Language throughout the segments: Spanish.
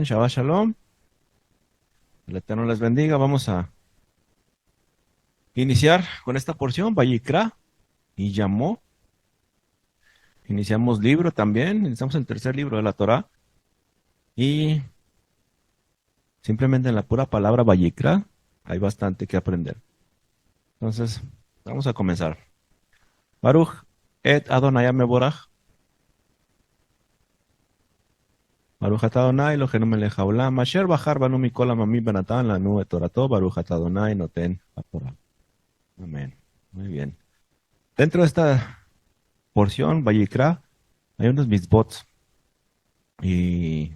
Amén. Shabbat Shalom. El Eterno les bendiga. Vamos a iniciar con esta porción. Vayikra y llamó. Iniciamos libro también. Iniciamos el tercer libro de la Torá. Y simplemente en la pura palabra Vayikra hay bastante que aprender. Entonces, vamos a comenzar. Baruch et Adonai Meborach. Baruch atah Adonai Eloheinu melech haolam. Asher bachar banu mikol hamamim benatan lanu et torato. Baruch atah Adonai noten haTorah. Amén. Muy bien. Dentro de esta porción, Vayikra, hay unos mitzvot. Y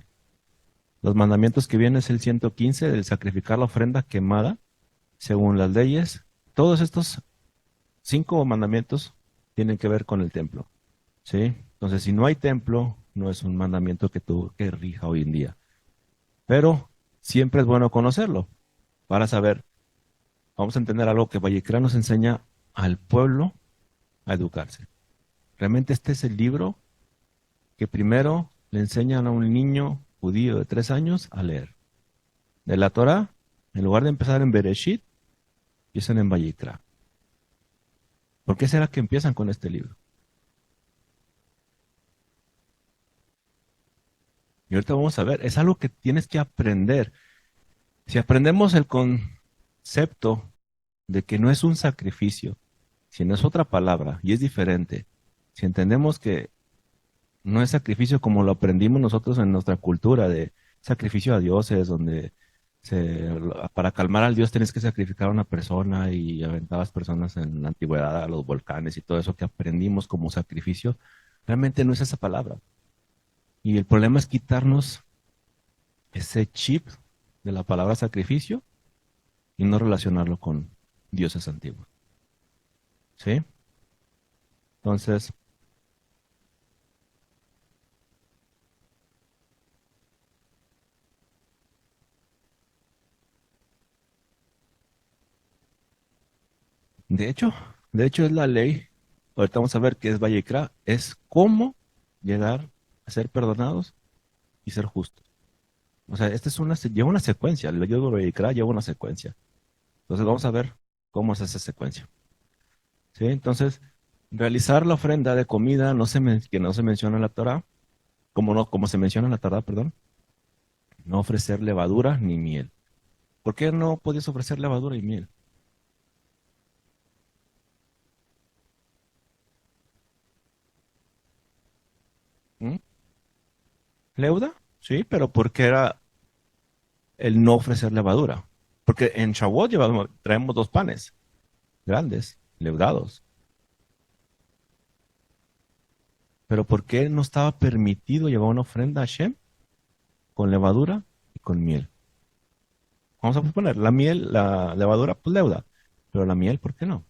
los mandamientos que vienen es el 115 del sacrificar la ofrenda quemada, según las leyes. Todos estos 5 mandamientos tienen que ver con el templo. ¿Sí? Entonces, si no hay templo, no es un mandamiento que rija hoy en día. Pero siempre es bueno conocerlo para saber. Vamos a entender algo que Vayikra nos enseña al pueblo a educarse. Realmente este es el libro que primero le enseñan a un niño judío de 3 años a leer. De la Torá, en lugar de empezar en Bereshit, empiezan en Vayikra. ¿Por qué será que empiezan con este libro? Y ahorita vamos a ver, es algo que tienes que aprender. Si aprendemos el concepto de que no es un sacrificio, sino es otra palabra y es diferente, si entendemos que no es sacrificio como lo aprendimos nosotros en nuestra cultura de sacrificio a dioses, donde para calmar al dios tienes que sacrificar a una persona y aventabas personas en la antigüedad a los volcanes y todo eso que aprendimos como sacrificio, realmente no es esa palabra. Y el problema es quitarnos ese chip de la palabra sacrificio y no relacionarlo con dioses antiguos. ¿Sí? Entonces, de hecho, es la ley. Ahorita vamos a ver qué es Vayikra. Es cómo llegar a ser perdonados y ser justos. O sea, esta es lleva una secuencia. El libro de Vayikra lleva una secuencia. Entonces vamos a ver cómo es esa secuencia. ¿Sí? Entonces, realizar la ofrenda de comida que no se menciona en la Torah, como se menciona en la Torah, perdón, no ofrecer levadura ni miel. ¿Por qué no podías ofrecer levadura y miel? ¿Mm? ¿Leuda? Sí, pero ¿por qué era el no ofrecer levadura? Porque en Shavuot traemos 2 panes grandes, leudados. Pero ¿por qué no estaba permitido llevar una ofrenda a Hashem con levadura y con miel? Vamos a poner la miel, la levadura, pues leuda. Pero la miel, ¿por qué no?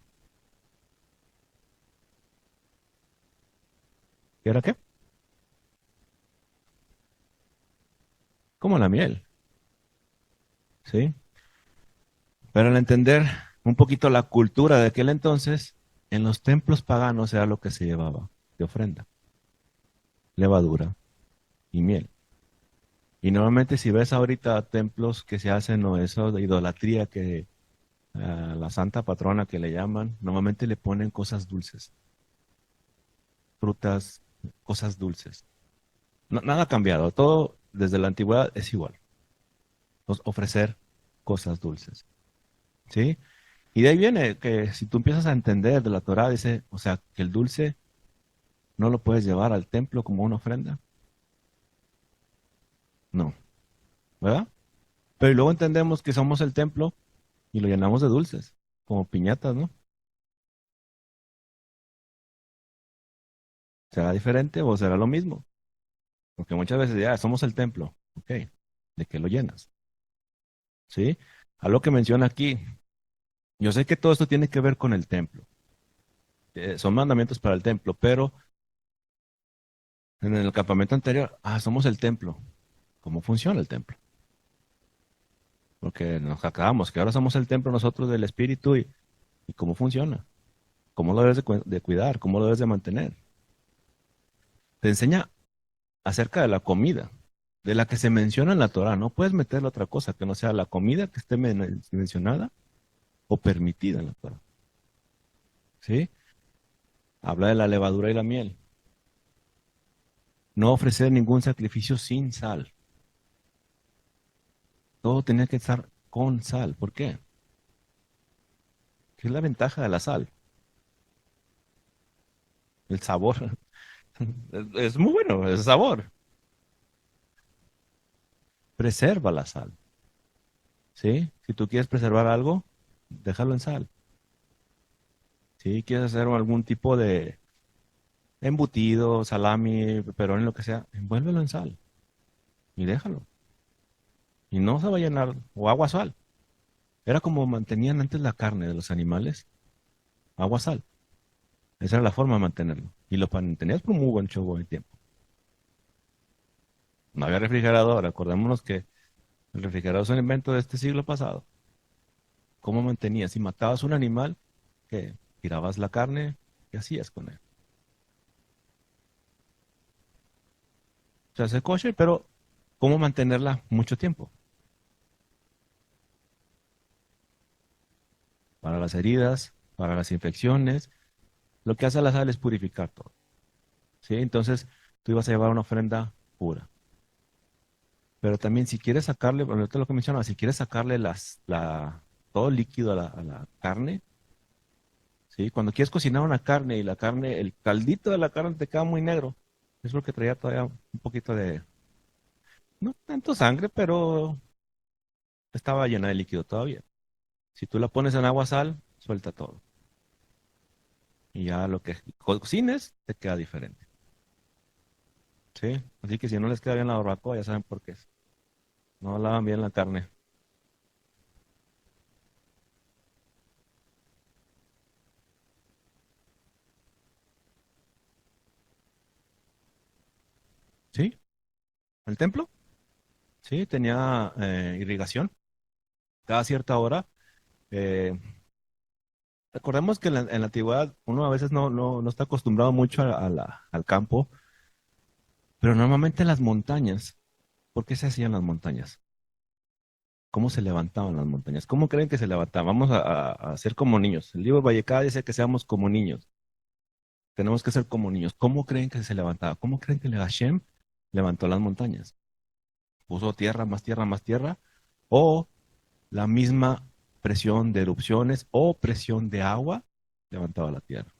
¿Y era qué? Como la miel, ¿sí? Pero al entender un poquito la cultura de aquel entonces, en los templos paganos era lo que se llevaba de ofrenda, levadura y miel. Y normalmente si ves ahorita templos que se hacen o eso de idolatría que la santa patrona que le llaman, normalmente le ponen cosas dulces, frutas, cosas dulces. Nada ha cambiado, todo desde la antigüedad es igual. Ofrecer cosas dulces, ¿sí? Y de ahí viene que si tú empiezas a entender de la Torá, dice, o sea, que el dulce no lo puedes llevar al templo como una ofrenda. No, ¿verdad? Pero luego entendemos que somos el templo y lo llenamos de dulces, como piñatas, ¿no? ¿Será diferente o será lo mismo? Porque muchas veces ya somos el templo, ¿ok? ¿De qué lo llenas? ¿Sí? A lo que menciona aquí, yo sé que todo esto tiene que ver con el templo. Son mandamientos para el templo, pero en el campamento anterior, somos el templo. ¿Cómo funciona el templo? Porque nos acabamos, que ahora somos el templo nosotros del Espíritu y cómo funciona, cómo lo debes de cuidar, cómo lo debes de mantener. Te enseña acerca de la comida. de la que se menciona en la Torah. No puedes meterle otra cosa que no sea la comida que esté mencionada o permitida en la Torah. ¿Sí? Habla de la levadura y la miel. No ofrecer ningún sacrificio sin sal. Todo tenía que estar con sal. ¿Por qué? ¿Qué es la ventaja de la sal? El sabor. Es muy bueno, el sabor. Preserva la sal. ¿Sí? Si tú quieres preservar algo, déjalo en sal. Si quieres hacer algún tipo de embutido, salami, perón, lo que sea, envuélvelo en sal y déjalo. Y no se va a llenar, o agua sal. Era como mantenían antes la carne de los animales, agua sal. Esa era la forma de mantenerlo. Y lo mantenías por muy buen chorro de tiempo. No había refrigerador, acordémonos que el refrigerador es un invento de este siglo pasado. ¿Cómo mantenías? Si matabas un animal, ¿qué? Tirabas la carne, ¿qué hacías con él? Se hace kosher, pero ¿cómo mantenerla mucho tiempo? Para las heridas, para las infecciones. Lo que hace la sal es purificar todo. ¿Sí? Entonces, tú ibas a llevar una ofrenda pura. Pero también si quieres sacarle, bueno, esto es lo que mencionaba, si quieres sacarle todo el líquido a la carne, ¿sí? Cuando quieres cocinar una carne y la carne, el caldito de la carne te queda muy negro, es porque traía todavía un poquito de, no tanto sangre, pero estaba llena de líquido todavía. Si tú la pones en agua sal, suelta todo. Y ya lo que cocines te queda diferente. ¿Sí? Así que si no les queda bien la barbacoa, ya saben por qué es. No lavan bien la carne. ¿Sí? ¿El templo? Sí, tenía irrigación cada cierta hora. Eh, recordemos que en la antigüedad uno a veces no está acostumbrado mucho al campo, pero normalmente en las montañas, ¿por qué se hacían las montañas? ¿Cómo se levantaban las montañas? ¿Cómo creen que se levantaban? Vamos a ser como niños. El libro de Vallecada dice que seamos como niños. Tenemos que ser como niños. ¿Cómo creen que se levantaba? ¿Cómo creen que Hashem levantó las montañas? ¿Puso tierra, más tierra, más tierra? ¿O la misma presión de erupciones o presión de agua levantaba la tierra?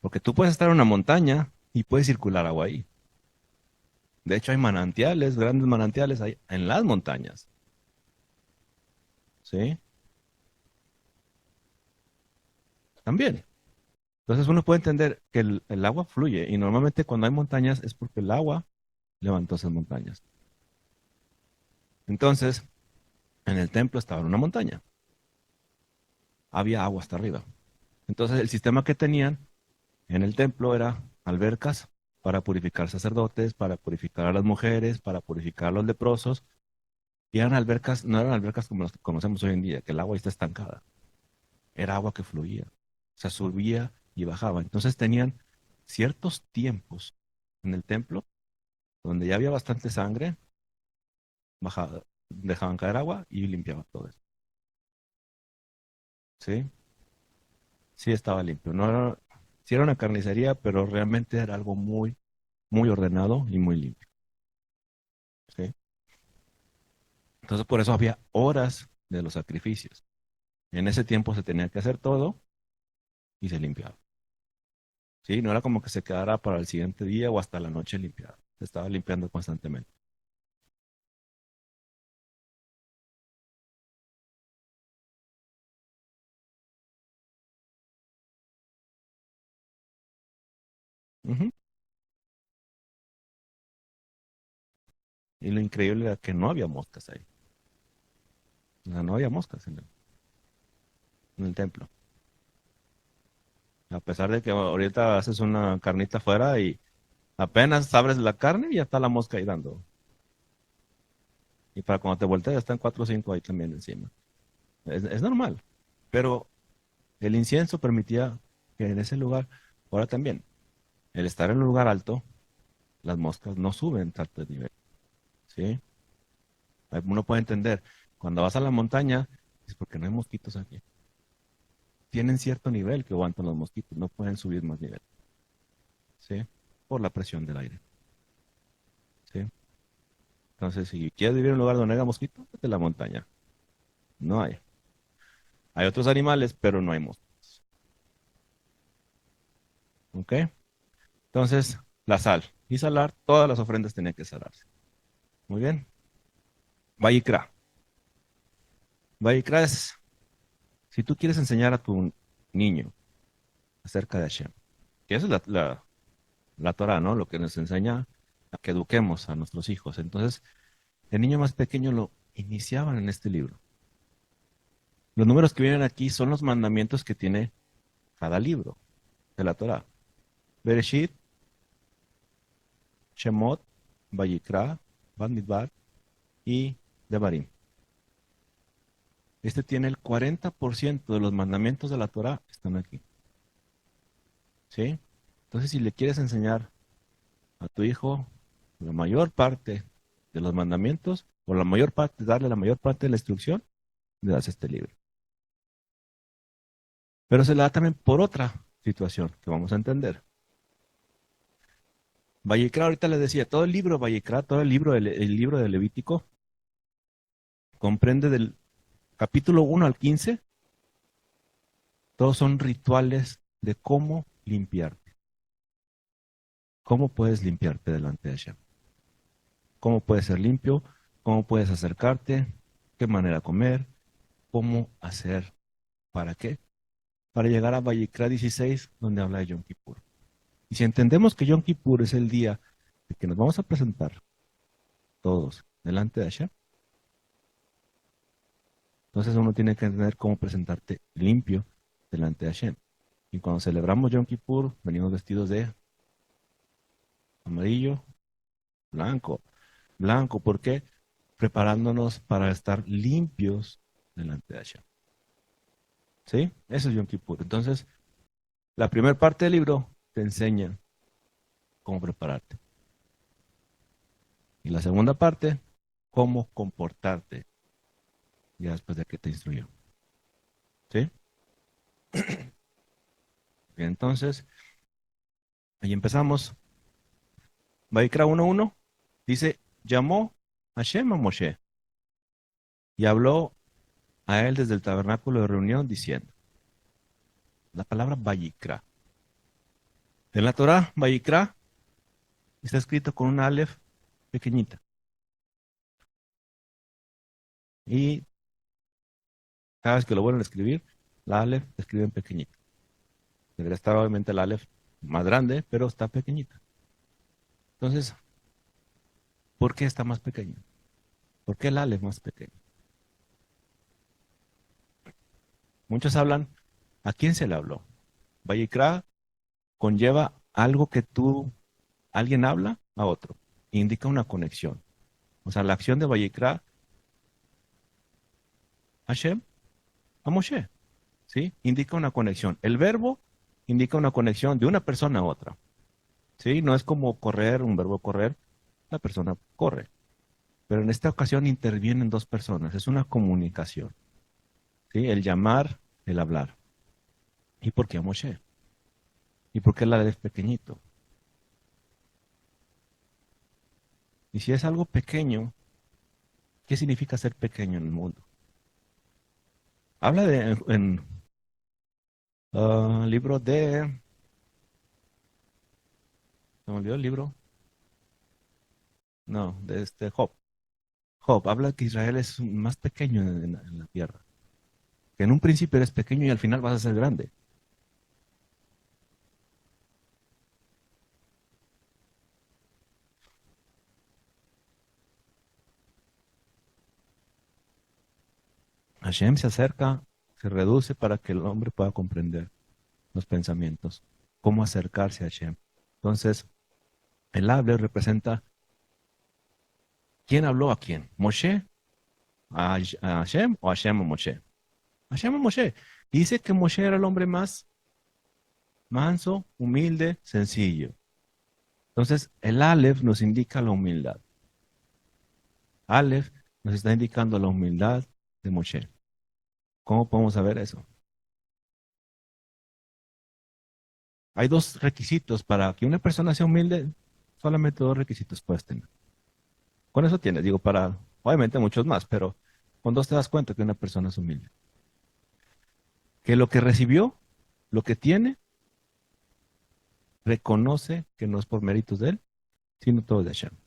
Porque tú puedes estar en una montaña y puede circular agua ahí. De hecho, hay manantiales, grandes manantiales ahí en las montañas. ¿Sí? También. Entonces uno puede entender que el agua fluye y normalmente cuando hay montañas es porque el agua levantó esas montañas. Entonces, en el templo estaba en una montaña. Había agua hasta arriba. Entonces, el sistema que tenían en el templo era albercas para purificar sacerdotes, para purificar a las mujeres, para purificar a los leprosos. Y eran albercas, no eran albercas como las que conocemos hoy en día, que el agua está estancada. Era agua que fluía. O sea, subía y bajaba. Entonces tenían ciertos tiempos en el templo donde ya había bastante sangre, dejaban caer agua y limpiaban todo eso. ¿Sí? Sí estaba limpio. No era, sí era una carnicería, pero realmente era algo muy, muy ordenado y muy limpio. ¿Sí? Entonces por eso había horas de los sacrificios. En ese tiempo se tenía que hacer todo y se limpiaba. ¿Sí? No era como que se quedara para el siguiente día o hasta la noche limpiado. Se estaba limpiando constantemente. Ujú. Y lo increíble era que no había moscas ahí. O sea, no había moscas en el templo. A pesar de que ahorita haces una carnita afuera y apenas abres la carne y ya está la mosca ahí dando. Y para cuando te volteas están cuatro o cinco ahí también encima. Es normal. Pero el incienso permitía que en ese lugar, ahora también, el estar en un lugar alto, las moscas no suben tanto de nivel, ¿sí? Uno puede entender, cuando vas a la montaña, es porque no hay mosquitos aquí. Tienen cierto nivel que aguantan los mosquitos, no pueden subir más nivel, ¿sí? Por la presión del aire, ¿sí? Entonces, si quieres vivir en un lugar donde haya mosquitos, vete a la montaña. No hay. Hay otros animales, pero no hay mosquitos. ¿Ok? Entonces, la sal. Y salar, todas las ofrendas tienen que salarse. Muy bien. Vayikra. Vayikra es, si tú quieres enseñar a tu niño acerca de Hashem, que esa es la Torah, ¿no? Lo que nos enseña a que eduquemos a nuestros hijos. Entonces, el niño más pequeño lo iniciaban en este libro. Los números que vienen aquí son los mandamientos que tiene cada libro de la Torah. Bereshit, Shemot, Vayikra, Bamidbar y Devarim. Este tiene el 40% de los mandamientos de la Torah están aquí. ¿Sí? Entonces, si le quieres enseñar a tu hijo la mayor parte de los mandamientos, o la mayor parte, darle la mayor parte de la instrucción, le das este libro. Pero se le da también por otra situación que vamos a entender. Vayikra, ahorita les decía, todo el libro Vayikra, todo el libro de Levítico, comprende del capítulo 1 al 15, todos son rituales de cómo limpiarte. ¿Cómo puedes limpiarte delante de Hashem? ¿Cómo puedes ser limpio? ¿Cómo puedes acercarte? ¿Qué manera comer? ¿Cómo hacer? ¿Para qué? Para llegar a Vayikra 16, donde habla de Yom Kippur. Y si entendemos que Yom Kippur es el día de que nos vamos a presentar todos delante de Hashem, entonces uno tiene que entender cómo presentarte limpio delante de Hashem. Y cuando celebramos Yom Kippur, venimos vestidos de amarillo, blanco. Blanco, ¿por qué? Preparándonos para estar limpios delante de Hashem. ¿Sí? Eso es Yom Kippur. Entonces, la primera parte del libro te enseña cómo prepararte. Y la segunda parte, cómo comportarte ya después de que te instruyó. ¿Sí? Bien, entonces, ahí empezamos. Vaikra 1:1 dice, llamó Hashem a Moshe y habló a él desde el tabernáculo de reunión diciendo, la palabra Vayikra. En la Torah, Vayikra está escrito con una Aleph pequeñita. Y cada vez que lo vuelven a escribir, la Aleph la escriben pequeñita. Debería estar obviamente la Aleph más grande, pero está pequeñita. Entonces, ¿por qué está más pequeña? ¿Por qué el Aleph más pequeño? Muchos hablan, ¿a quién se le habló? Vayikra conlleva algo que alguien habla a otro. Indica una conexión. O sea, la acción de Vayikra, Hashem, a Moshe. ¿Sí? Indica una conexión. El verbo indica una conexión de una persona a otra. ¿Sí? No es como correr, un verbo correr, la persona corre. Pero en esta ocasión intervienen dos personas. Es una comunicación. ¿Sí? El llamar, el hablar. ¿Y por qué a Moshe? ¿Y por qué la es pequeñito? Y si es algo pequeño, ¿qué significa ser pequeño en el mundo? Habla en libro de... ¿Se me olvidó el libro? No, de Job. Job habla que Israel es más pequeño en la tierra. Que en un principio eres pequeño y al final vas a ser grande. Hashem se acerca, se reduce para que el hombre pueda comprender los pensamientos, cómo acercarse a Hashem. Entonces, el hable representa quién habló a quién. ¿Moshe a Hashem o Hashem a Moshe? Hashem a Moshe. Dice que Moshe era el hombre más manso, humilde, sencillo. Entonces, el Aleph nos indica la humildad. Aleph nos está indicando la humildad de Moshe. ¿Cómo podemos saber eso? Hay dos requisitos para que una persona sea humilde. Solamente dos requisitos puedes tener. Con eso tienes, digo, para, obviamente muchos más, pero con dos te das cuenta que una persona es humilde. Que lo que recibió, lo que tiene, reconoce que no es por méritos de él, sino todo es de Hashem.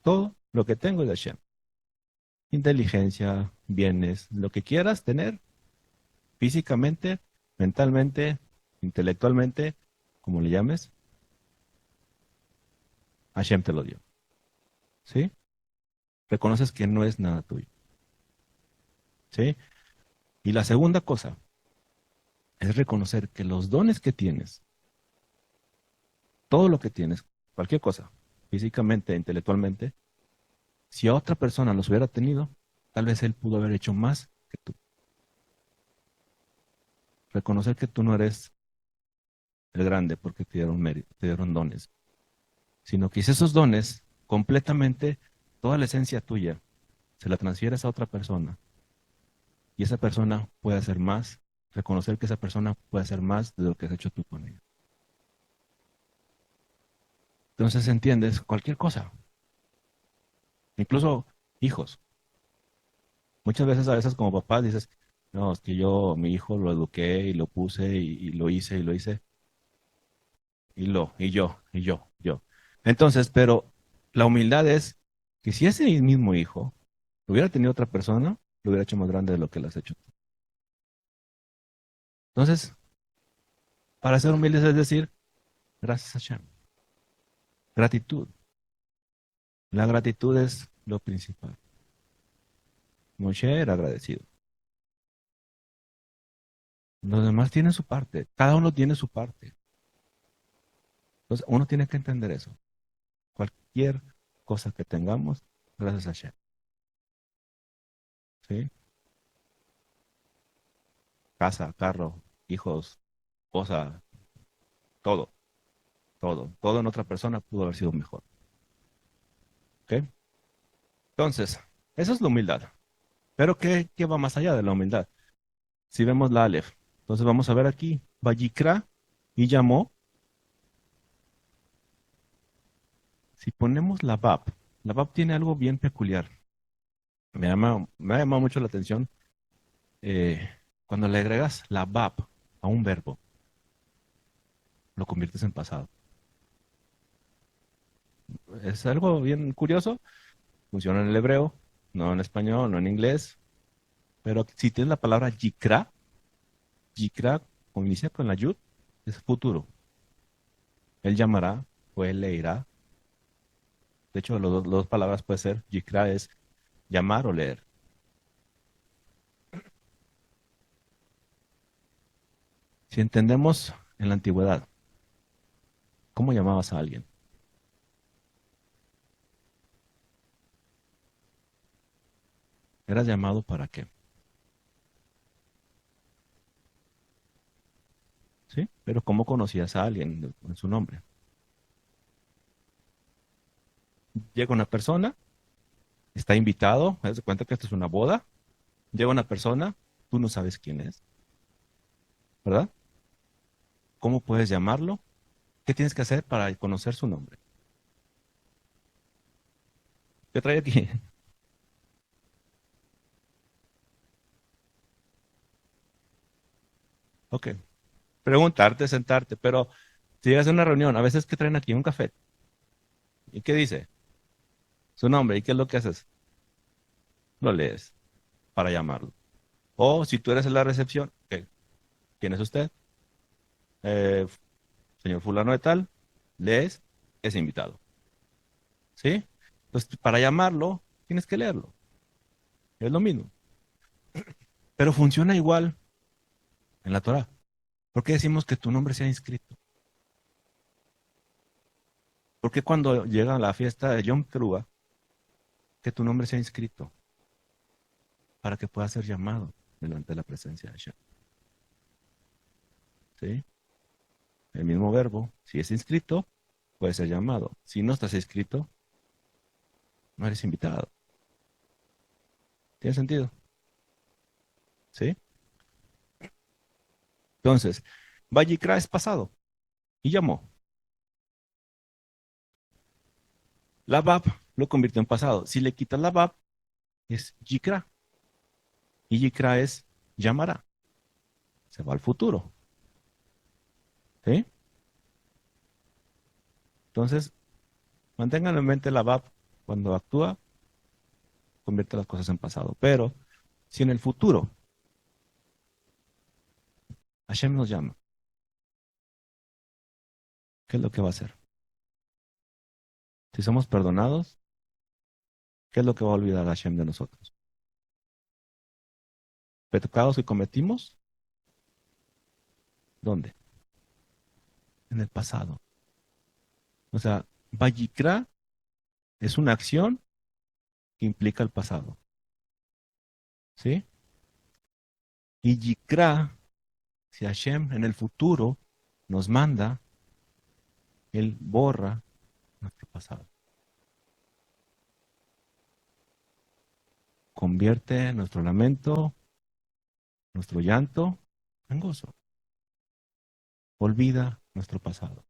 Todo lo que tengo es de Hashem. Inteligencia, bienes, lo que quieras tener, físicamente, mentalmente, intelectualmente, como le llames, Hashem te lo dio. ¿Sí? Reconoces que no es nada tuyo. ¿Sí? Y la segunda cosa es reconocer que los dones que tienes, todo lo que tienes, cualquier cosa, físicamente, intelectualmente, si a otra persona los hubiera tenido, tal vez él pudo haber hecho más que tú. Reconocer que tú no eres el grande porque te dieron mérito, te dieron dones, sino que si esos dones completamente, toda la esencia tuya, se la transfieres a otra persona y esa persona puede hacer más, reconocer que esa persona puede hacer más de lo que has hecho tú con ella. Entonces entiendes cualquier cosa, incluso hijos. Muchas veces, a veces como papá dices, no, es que yo, mi hijo lo eduqué y lo puse y lo hice y lo hice y yo. Entonces, pero la humildad es que si ese mismo hijo lo hubiera tenido otra persona, lo hubiera hecho más grande de lo que lo has hecho tú. Entonces, para ser humildes es decir, gracias a Hashem. Gratitud. La gratitud es lo principal. Moshe era agradecido. Los demás tienen su parte. Cada uno tiene su parte. Entonces, uno tiene que entender eso. Cualquier cosa que tengamos, gracias a Hashem. ¿Sí? Casa, carro, hijos, esposa, todo, todo. Todo en otra persona pudo haber sido mejor. ¿Ok? Entonces, eso es la humildad. Pero ¿qué va más allá de la humildad? Si vemos la Aleph, entonces vamos a ver aquí, Vayikra y llamó. Si ponemos la Bab tiene algo bien peculiar. Me ha llamado mucho la atención eh, cuando le agregas la Bab a un verbo, lo conviertes en pasado. Es algo bien curioso, funciona en el hebreo, no en español, no en inglés, pero si tienes la palabra Yikra, Yikra, como inicia con la Yud, es futuro. Él llamará o él leerá. De hecho, las dos palabras puede ser, Yikra es llamar o leer. Si entendemos en la antigüedad, ¿cómo llamabas a alguien? ¿Eras llamado para qué? ¿Sí? Pero ¿cómo conocías a alguien en su nombre? Llega una persona, está invitado, haz de cuenta que esto es una boda, llega una persona, tú no sabes quién es, ¿verdad? ¿Cómo puedes llamarlo? ¿Qué tienes que hacer para conocer su nombre? ¿Qué trae aquí? Ok. Preguntarte, sentarte, pero si llegas a una reunión, a veces que traen aquí un café, ¿y qué dice? Su nombre, ¿y qué es lo que haces? Lo lees para llamarlo. O si tú eres en la recepción, ok, ¿quién es usted? Eh, señor fulano de tal, lees, es invitado. ¿Sí? Entonces, para llamarlo, tienes que leerlo. Es lo mismo. Pero funciona igual en la Torah. ¿Por qué decimos que tu nombre sea inscrito? ¿Por qué cuando llega la fiesta de Yom Teruah, que tu nombre sea inscrito? Para que pueda ser llamado delante de la presencia de Hashem. ¿Sí? El mismo verbo, si es inscrito, puedes ser llamado. Si no estás inscrito, no eres invitado. ¿Tiene sentido? ¿Sí? Entonces, Vayikra es pasado y llamó. La Bab lo convirtió en pasado. Si le quitas la Bab, es Yikra. Y Yikra es llamará. Se va al futuro. ¿Sí? Entonces, mantengan en mente la Bab cuando actúa, convierte las cosas en pasado. Pero si en el futuro Hashem nos llama, ¿qué es lo que va a hacer? Si somos perdonados, ¿qué es lo que va a olvidar Hashem de nosotros? ¿Pecados que cometimos? ¿Dónde? En el pasado. O sea, Vayikra es una acción que implica el pasado. ¿Sí? Y Yikra, si Hashem en el futuro nos manda, Él borra nuestro pasado. Convierte nuestro lamento, nuestro llanto en gozo. Olvida nuestro pasado.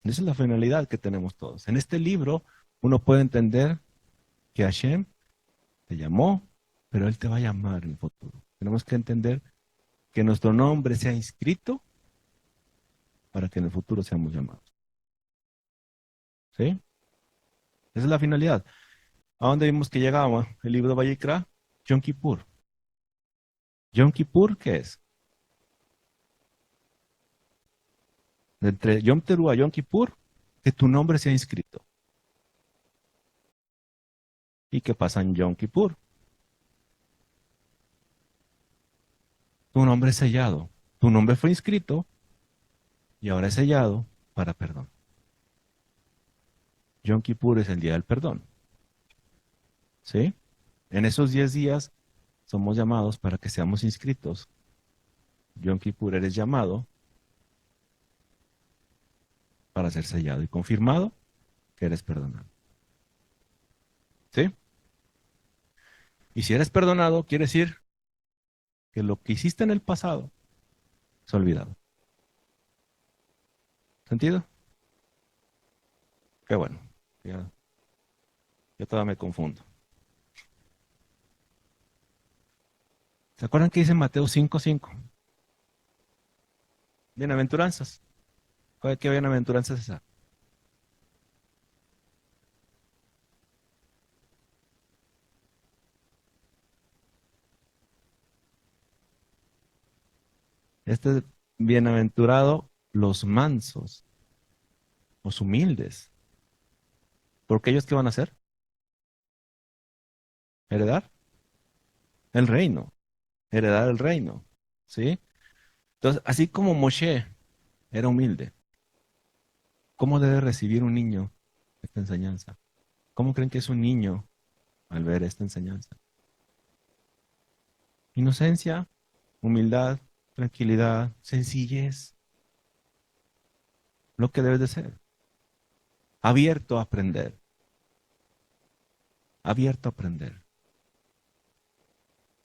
Esa es la finalidad que tenemos todos. En este libro uno puede entender que Hashem te llamó, pero Él te va a llamar en el futuro. Tenemos que entender que nuestro nombre sea inscrito para que en el futuro seamos llamados. ¿Sí? Esa es la finalidad. ¿A dónde vimos que llegaba el libro de Vayikra? Yom Kippur. ¿Yom Kippur qué es? Entre Yom Teruah y Yom Kippur, que tu nombre sea inscrito. ¿Y qué pasa en Yom Kippur? Tu nombre es sellado. Tu nombre fue inscrito y ahora es sellado para perdón. Yom Kippur es el día del perdón. ¿Sí? En esos 10 días somos llamados para que seamos inscritos. Yom Kippur eres llamado para ser sellado y confirmado que eres perdonado. ¿Sí? Y si eres perdonado, quiere decir que lo que hiciste en el pasado se ha olvidado. ¿Sentido? Qué bueno. Ya, yo todavía me confundo. ¿Se acuerdan que dice Mateo 5:5? Bienaventuranzas. ¿Qué bienaventuranza es esa? Este es bienaventurado los mansos, los humildes. Porque ellos ¿qué van a hacer? Heredar el reino. Heredar el reino. ¿Sí? Entonces, así como Moshe era humilde, ¿cómo debe recibir un niño esta enseñanza? ¿Cómo creen que es un niño al ver esta enseñanza? Inocencia, humildad, tranquilidad, sencillez, lo que debes de ser. Abierto a aprender, abierto a aprender.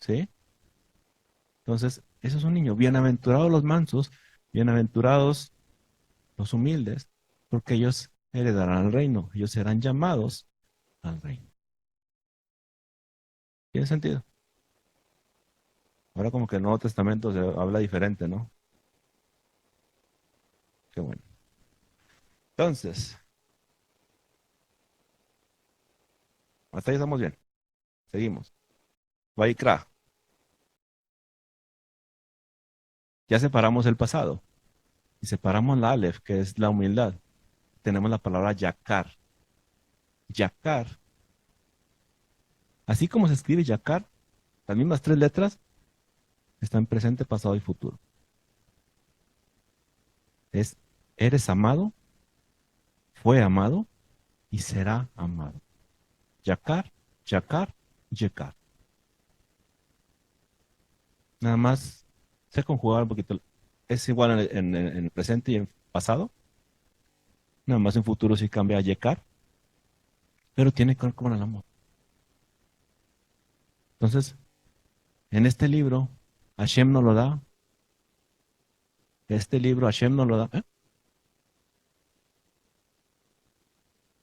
¿Sí? Entonces, eso es un niño. Bienaventurados los mansos, bienaventurados los humildes, porque ellos heredarán el reino, ellos serán llamados al reino. ¿Tiene sentido? Ahora como que el Nuevo Testamento se habla diferente, ¿no? Qué bueno. Entonces, hasta ahí estamos bien. Seguimos. Vaikra. Ya separamos el pasado y separamos la Aleph, que es la humildad. Tenemos la palabra yakar. Yakar. Así como se escribe yakar, las mismas 3 letras están presente, pasado y futuro. Es, eres amado, fue amado y será amado. Yakar, yakar, yekar. Nada más sé conjugar un poquito. Es igual en el presente y en pasado, Nada más en futuro sí cambia a Yekar, pero tiene que ver con el amor. Entonces, en este libro, Hashem nos lo da. Este libro, Hashem nos lo da.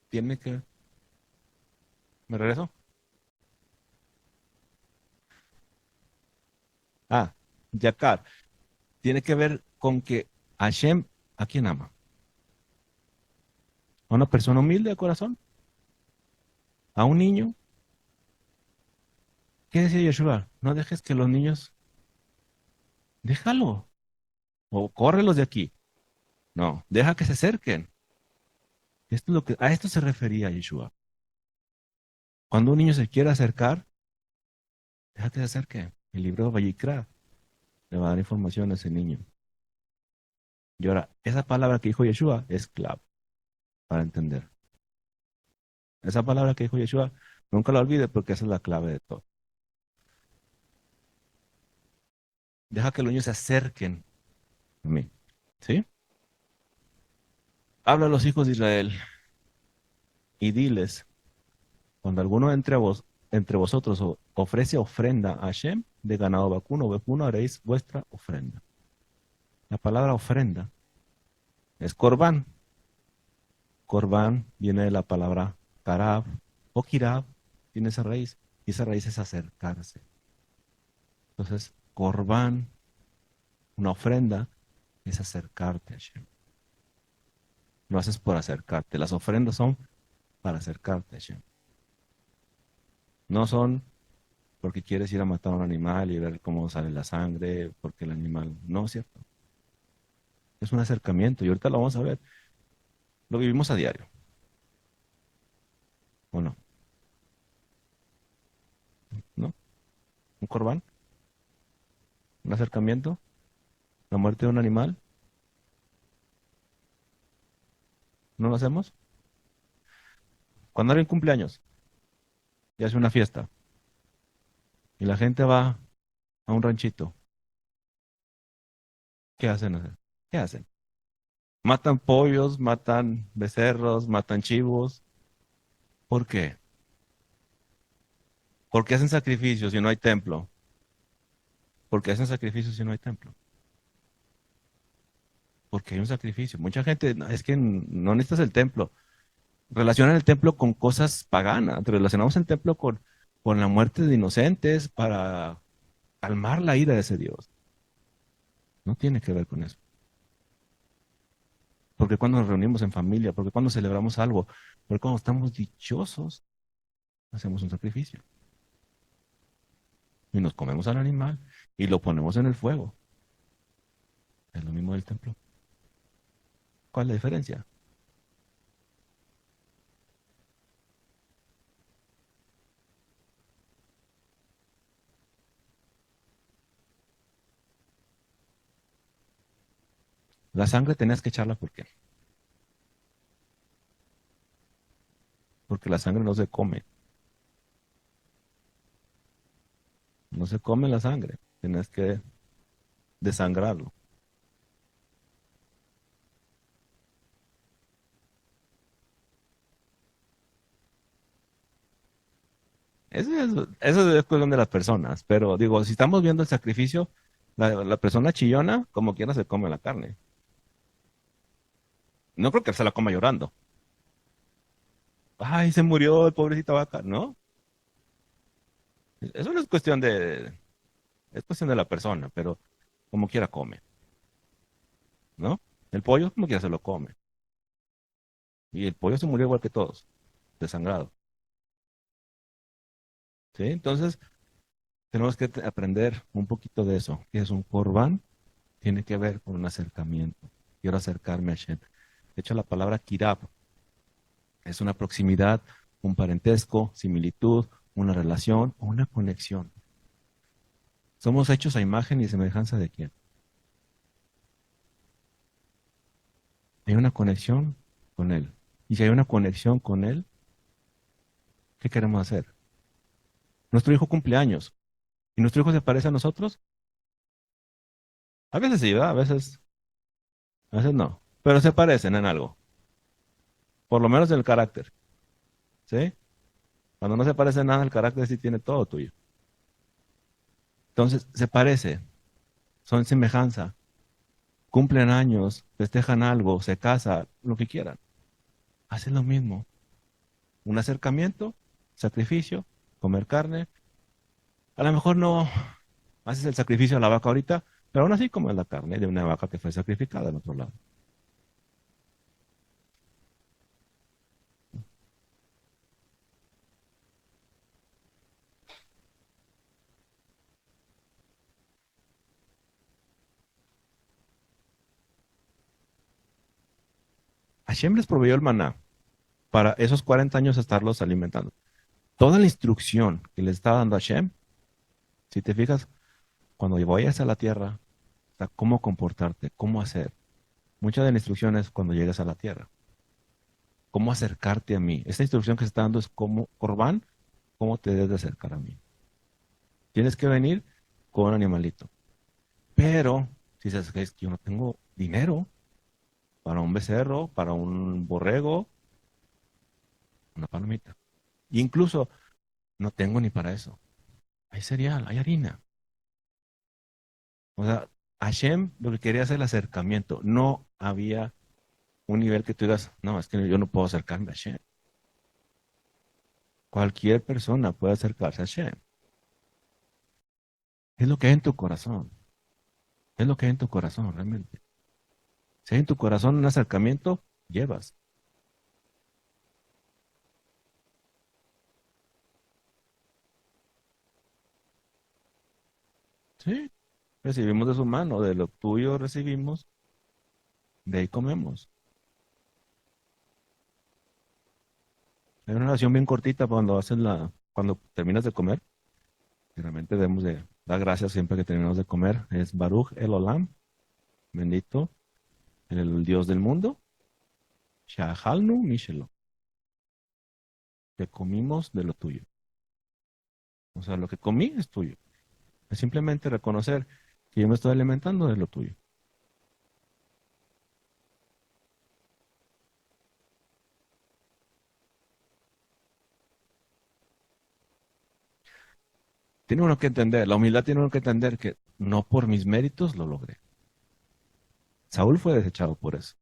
Tiene que... ¿Me regreso? Ah, Yakar. Tiene que ver con que Hashem, ¿a quién ama? ¿A una persona humilde de corazón? ¿A un niño? ¿Qué decía Yeshua? No dejes que los niños... Déjalo. O córrelos de aquí. No, deja que se acerquen. Esto es lo que, a esto se refería Yeshua. Cuando un niño se quiere acercar, deja que se acerque. El libro de Vayikra le va a dar información a ese niño. Y ahora, esa palabra que dijo Yeshua es clave para entender. Esa palabra que dijo Yeshua, nunca la olvide porque esa es la clave de todo. Deja que los niños se acerquen a mí. ¿Sí? Habla a los hijos de Israel y diles, cuando alguno entre vosotros ofrece ofrenda a Hashem de ganado vacuno o ovejuno, haréis vuestra ofrenda. La palabra ofrenda es corbán. Corbán viene de la palabra karab o kirab, tiene esa raíz, y esa raíz es acercarse. Entonces, corbán, una ofrenda, es acercarte a Hashem. Lo haces por acercarte. Las ofrendas son para acercarte a Hashem. No son porque quieres ir a matar a un animal y ver cómo sale la sangre, porque el animal... No, es cierto. Es un acercamiento y ahorita lo vamos a ver. Lo vivimos a diario, ¿o no? ¿No? ¿Un corbán? ¿Un acercamiento? ¿La muerte de un animal? ¿No lo hacemos? Cuando alguien cumple años y hace una fiesta y la gente va a un ranchito, ¿qué hacen? ¿Qué hacen? Matan pollos, matan becerros, matan chivos. ¿Por qué? Porque hacen sacrificios y no hay templo. Porque hacen sacrificios y no hay templo. Porque hay un sacrificio. Mucha gente, "No, es que no necesitas el templo." Relacionan el templo con cosas paganas. Relacionamos el templo con la muerte de inocentes para calmar la ira de ese Dios. No tiene que ver con eso. Porque cuando nos reunimos en familia, porque cuando celebramos algo, porque cuando estamos dichosos, hacemos un sacrificio. Y nos comemos al animal y lo ponemos en el fuego. Es lo mismo del templo. ¿Cuál es la diferencia? La sangre tenías que echarla, ¿por qué? Porque la sangre no se come. No se come la sangre. Tienes que desangrarlo. Eso es cuestión de las personas. Pero digo, si estamos viendo el sacrificio, la persona chillona, como quiera, se come la carne. No creo que se la coma llorando. Ay, se murió el pobrecita vaca. No, eso no es cuestión es cuestión de la persona, pero como quiera come, ¿no? El pollo como quiera se lo come. Y el pollo se murió igual que todos, desangrado. ¿Sí? Entonces, tenemos que aprender un poquito de eso. ¿Qué es un corbán? Tiene que ver con un acercamiento. Quiero acercarme a Shem. De hecho, la palabra kirab es una proximidad, un parentesco, similitud, una relación o una conexión. Somos hechos a imagen y semejanza de quién. Hay una conexión con Él. Y si hay una conexión con Él, ¿qué queremos hacer? Nuestro hijo cumple años. ¿Y nuestro hijo se parece a nosotros? A veces sí, ¿verdad? A veces no. Pero se parecen en algo. por lo menos en el carácter, ¿sí? Cuando no se parece nada, el carácter sí tiene todo tuyo. Entonces, se parece, son semejanza, cumplen años, festejan algo, se casan, lo que quieran. Hacen lo mismo. Un acercamiento, sacrificio, comer carne. A lo mejor no haces el sacrificio de la vaca ahorita, pero aún así comes la carne de una vaca que fue sacrificada en otro lado. Hashem les proveyó el maná para esos 40 años estarlos alimentando. Toda la instrucción que les está dando Hashem, si te fijas, cuando vayas a la tierra, está cómo comportarte, cómo hacer. Muchas de las instrucciones cuando llegas a la tierra, cómo acercarte a mí. Esta instrucción que se está dando es cómo, Corbán, cómo te debes de acercar a mí. Tienes que venir con un animalito. Pero, si dices que es que yo no tengo dinero para un becerro, para un borrego, una palomita. Incluso no tengo ni para eso. Hay cereal, hay harina. O sea, Hashem lo que quería hacer el acercamiento. No había un nivel que tú digas, no, es que yo no puedo acercarme a Hashem. Cualquier persona puede acercarse a Hashem. Es lo que hay en tu corazón. Es lo que hay en tu corazón, realmente. Si hay en tu corazón un acercamiento, llevas. Sí, recibimos de su mano, de lo tuyo recibimos, de ahí comemos. Hay una oración bien cortita cuando terminas de comer. Y realmente debemos de dar gracias siempre que terminamos de comer. Es Baruch el Olam, bendito el Dios del mundo. Shahalnu Mishelo, que comimos de lo tuyo. O sea, lo que comí es tuyo. Es simplemente reconocer que yo me estoy alimentando de lo tuyo. Tiene uno que entender, la humildad tiene uno que entender que no por mis méritos lo logré. Saúl fue desechado por eso.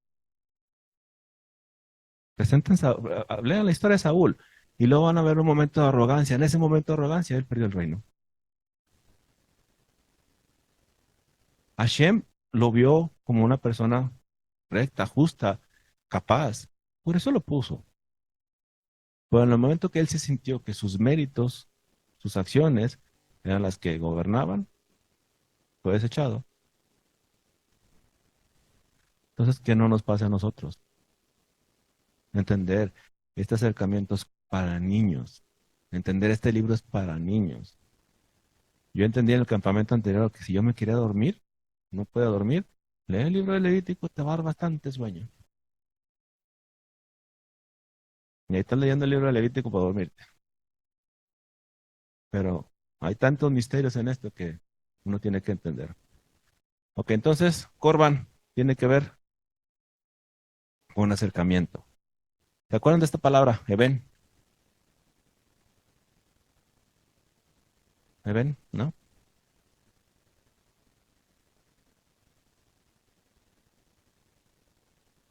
Lean la historia de Saúl y luego van a ver un momento de arrogancia. En ese momento de arrogancia, él perdió el reino. Hashem lo vio como una persona recta, justa, capaz. Por eso lo puso. Pero en el momento que él se sintió que sus méritos, sus acciones, eran las que gobernaban, fue desechado. Entonces, ¿qué no nos pasa a nosotros? Entender este acercamiento es para niños. Entender este libro es para niños. Yo entendí en el campamento anterior que si yo me quería dormir, no puedo dormir, lee el libro de Levítico, te va a dar bastante sueño. Y ahí estás leyendo el libro de Levítico para dormirte. Pero hay tantos misterios en esto que uno tiene que entender. Ok, entonces, Corban tiene que ver con acercamiento. ¿Se acuerdan de esta palabra? Eben. Eben, ¿no?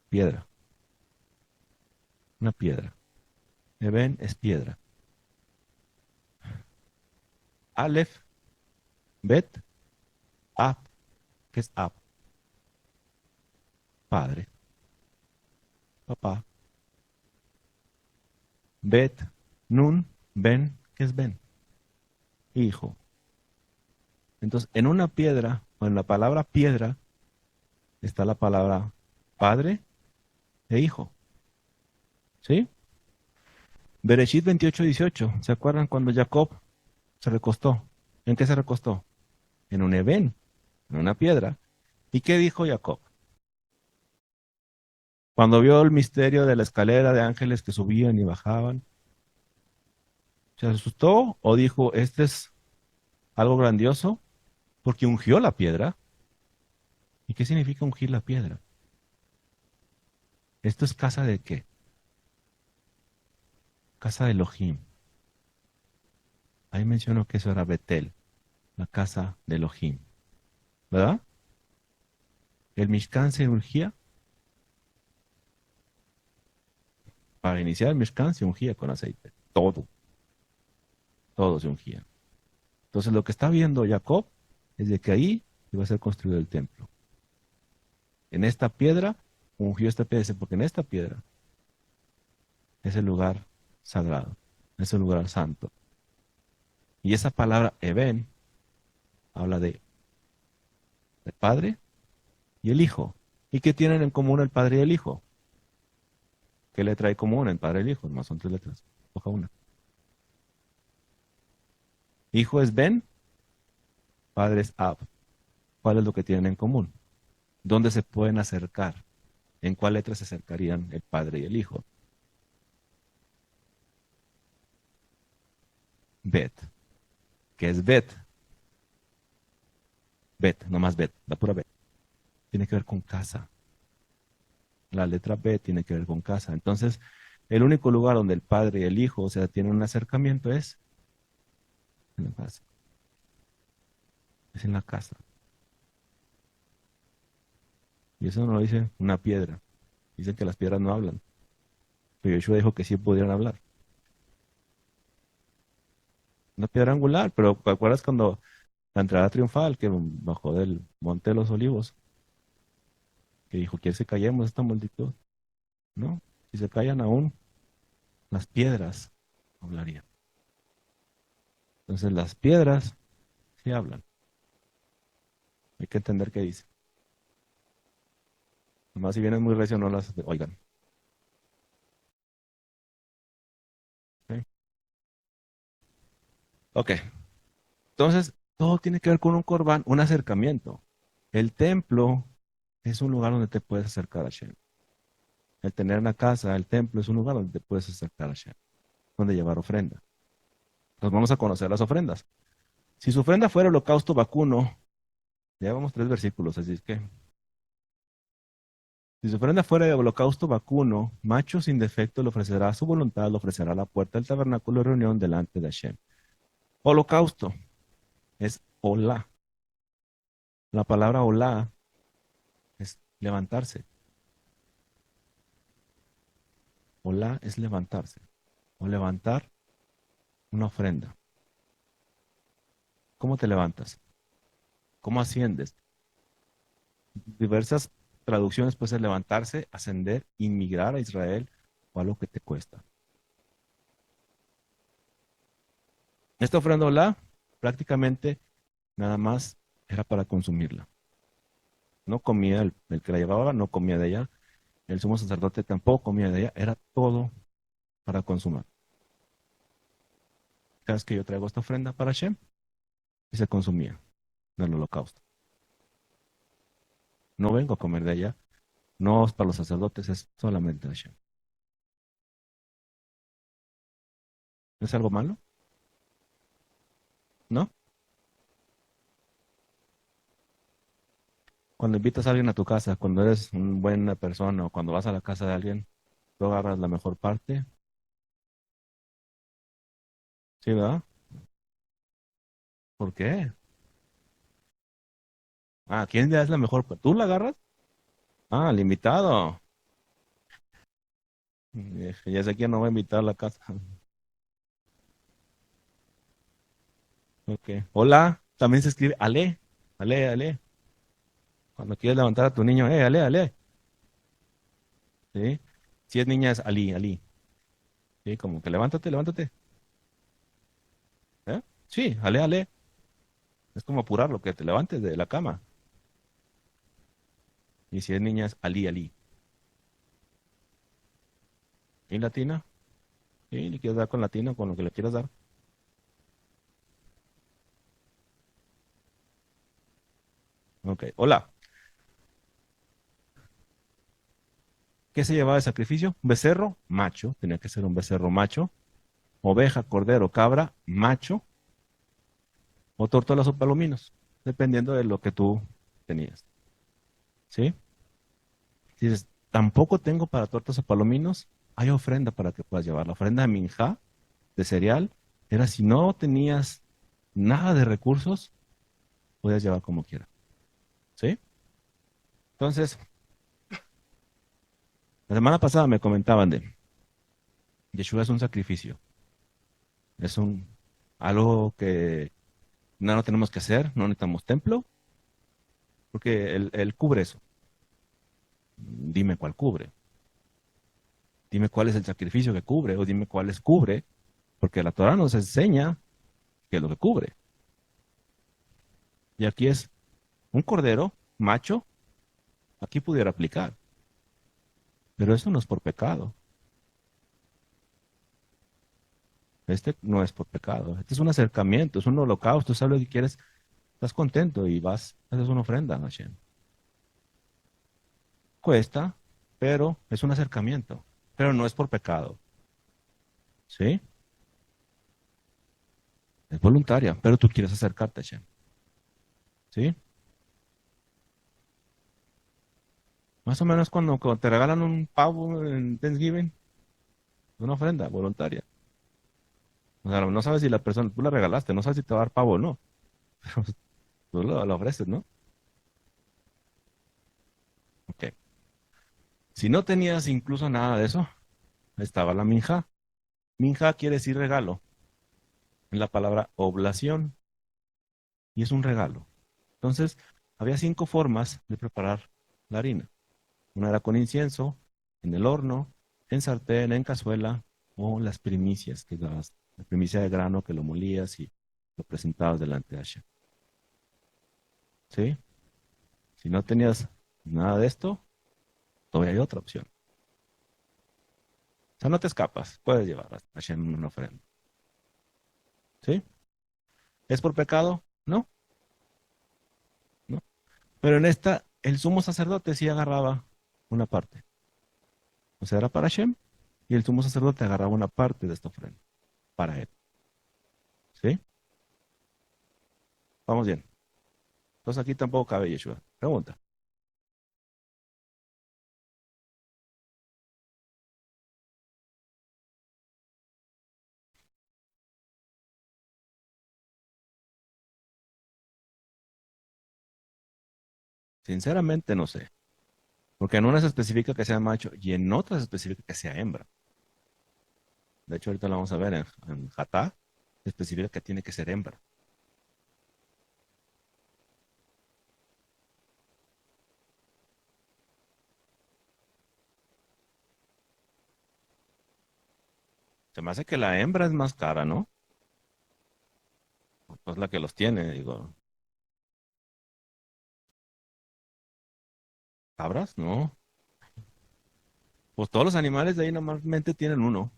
Piedra. Una piedra. Eben es piedra. Aleph, Bet, Ab. ¿Qué es Ab? Padre. Papá. Bet, Nun, Ben. ¿Qué es Ben? Hijo. Entonces, en una piedra, o en la palabra piedra, está la palabra padre e hijo. ¿Sí? Bereshit 28:18. ¿Se acuerdan cuando Jacob se recostó? ¿En qué se recostó? En un Eben, en una piedra. ¿Y qué dijo Jacob? Cuando vio el misterio de la escalera de ángeles que subían y bajaban, ¿se asustó o dijo, este es algo grandioso? Porque ungió la piedra. ¿Y qué significa ungir la piedra? ¿Esto es casa de qué? Casa de Elohim. Ahí mencionó que eso era Betel, la casa de Elohim. ¿Verdad? El Mishkan se ungía. Para iniciar el Mishkan se ungía con aceite. Todo, todo se ungía. Entonces lo que está viendo Jacob es de que ahí iba a ser construido el templo. En esta piedra, ungió esta piedra, porque en esta piedra es el lugar sagrado, es el lugar santo. Y esa palabra Eben habla de el Padre y el Hijo. ¿Y qué tienen en común el Padre y el Hijo? ¿Qué letra hay común el Padre y el Hijo? Más son tres letras. Coja una. Hijo es Ben, Padre es Ab. ¿Cuál es lo que tienen en común? ¿Dónde se pueden acercar? ¿En cuál letra se acercarían el Padre y el Hijo? Bet. ¿Qué es Bet? Bet, nomás Bet, la pura Bet. Tiene que ver con casa. La letra B tiene que ver con casa. Entonces, el único lugar donde el padre y el hijo, o sea, tienen un acercamiento es en la casa. Es en la casa. Y eso no lo dice una piedra. Dicen que las piedras no hablan. Pero Yeshua dijo que sí podían hablar. Una piedra angular, pero ¿te acuerdas cuando la entrada triunfal que bajó del Monte de los Olivos? Que dijo, ¿quién se callemos esta multitud? ¿No? Si se callan aún, las piedras hablarían. Entonces las piedras sí hablan. Hay que entender qué dice. Además, si vienen muy recio, no las oigan. ¿Ok? Ok. Entonces, todo tiene que ver con un corbán, un acercamiento. El templo es un lugar donde te puedes acercar a Shem. El tener una casa, el templo es un lugar donde te puedes acercar a Shem, donde llevar ofrenda. Entonces vamos a conocer las ofrendas. Si su ofrenda fuera holocausto vacuno, ya vamos 3 versículos, así es que, si su ofrenda fuera de holocausto vacuno, macho sin defecto le ofrecerá a su voluntad, le ofrecerá a la puerta del tabernáculo de reunión delante de Hashem. Holocausto es olá. La palabra olá es levantarse. Olá es levantarse o levantar una ofrenda. ¿Cómo te levantas? ¿Cómo asciendes? Diversas traducciones puede ser levantarse, ascender, inmigrar a Israel o algo que te cuesta. Esta ofrenda olá prácticamente nada más era para consumirla. No comía el que la llevaba, no comía de ella. El sumo sacerdote tampoco comía de ella. Era todo para consumir. Cada vez que yo traigo esta ofrenda para Hashem, y se consumía en el holocausto. No vengo a comer de ella, no es para los sacerdotes, es solamente Hashem. ¿Es algo malo? ¿No? Cuando invitas a alguien a tu casa, cuando eres una buena persona o cuando vas a la casa de alguien, tú agarras la mejor parte. ¿Sí, verdad? ¿Por qué? Ah, ¿quién le das la mejor parte? ¿Tú la agarras? Ah, el invitado. Ya sé quién no va a invitar a la casa. Ok. Hola, también se escribe Ale. Ale, Ale. Cuando quieres levantar a tu niño, Ale, Ale. ¿Sí? Si es niña es Ali, Ali. ¿Sí? Como que levántate, levántate. ¿Eh? Sí, Ale, Ale. Es como apurarlo, que te levantes de la cama. Y si es niña es Ali, Ali. ¿Y latina? Sí, le quieres dar con latina, con lo que le quieras dar. Ok. Hola. ¿Qué se llevaba de sacrificio? Un becerro, macho. Tenía que ser un becerro macho. Oveja, cordero, cabra, macho. O tortolas o palominos. Dependiendo de lo que tú tenías. ¿Sí? Si dices, tampoco tengo para tortas o palominos, hay ofrenda para que puedas llevar. La ofrenda de minjá, de cereal, era si no tenías nada de recursos, podías llevar como quieras. ¿Sí? Entonces, la semana pasada me comentaban de Yeshua es un sacrificio. Es algo que no lo tenemos que hacer, no necesitamos templo, porque él cubre eso. Dime cuál cubre. Dime cuál es el sacrificio que cubre, o dime cuáles cubre, porque la Torah nos enseña qué es lo que cubre. Y aquí es un cordero macho, aquí pudiera aplicar. Pero eso no es por pecado. Este no es por pecado. Este es un acercamiento, es un holocausto. Sabes lo que quieres, estás contento y vas, haces una ofrenda a Hashem. Cuesta, pero es un acercamiento. Pero no es por pecado. ¿Sí? Es voluntaria, pero tú quieres acercarte a Hashem. ¿Sí? Más o menos cuando te regalan un pavo en Thanksgiving, una ofrenda voluntaria. O sea, no sabes si la persona, tú la regalaste, no sabes si te va a dar pavo o no. Pero tú lo ofreces, ¿no? Ok. Si no tenías incluso nada de eso, estaba la minja. Minja quiere decir regalo. En la palabra oblación. Y es un regalo. Entonces, había 5 formas de preparar la harina. Una era con incienso, en el horno, en sartén, en cazuela, o las primicias que dabas. La primicia de grano que lo molías y lo presentabas delante de Hashem. ¿Sí? Si no tenías nada de esto, todavía hay otra opción. O sea, no te escapas, puedes llevar a Hashem una ofrenda. ¿Sí? ¿Es por pecado? No, no. Pero en esta, el sumo sacerdote sí agarraba una parte. O sea, era para Hashem y el sumo sacerdote agarraba una parte de esta ofrenda para él. ¿Sí? Vamos bien. Entonces aquí tampoco cabe Yeshua. Pregunta. Sinceramente no sé. Porque en unas especifica que sea macho y en otras especifica que sea hembra. De hecho, ahorita lo vamos a ver en Hatá. Especifica que tiene que ser hembra. Se me hace que la hembra es más cara, ¿no? Pues la que los tiene, digo. ¿Cabras? No. Pues todos los animales de ahí normalmente tienen uno.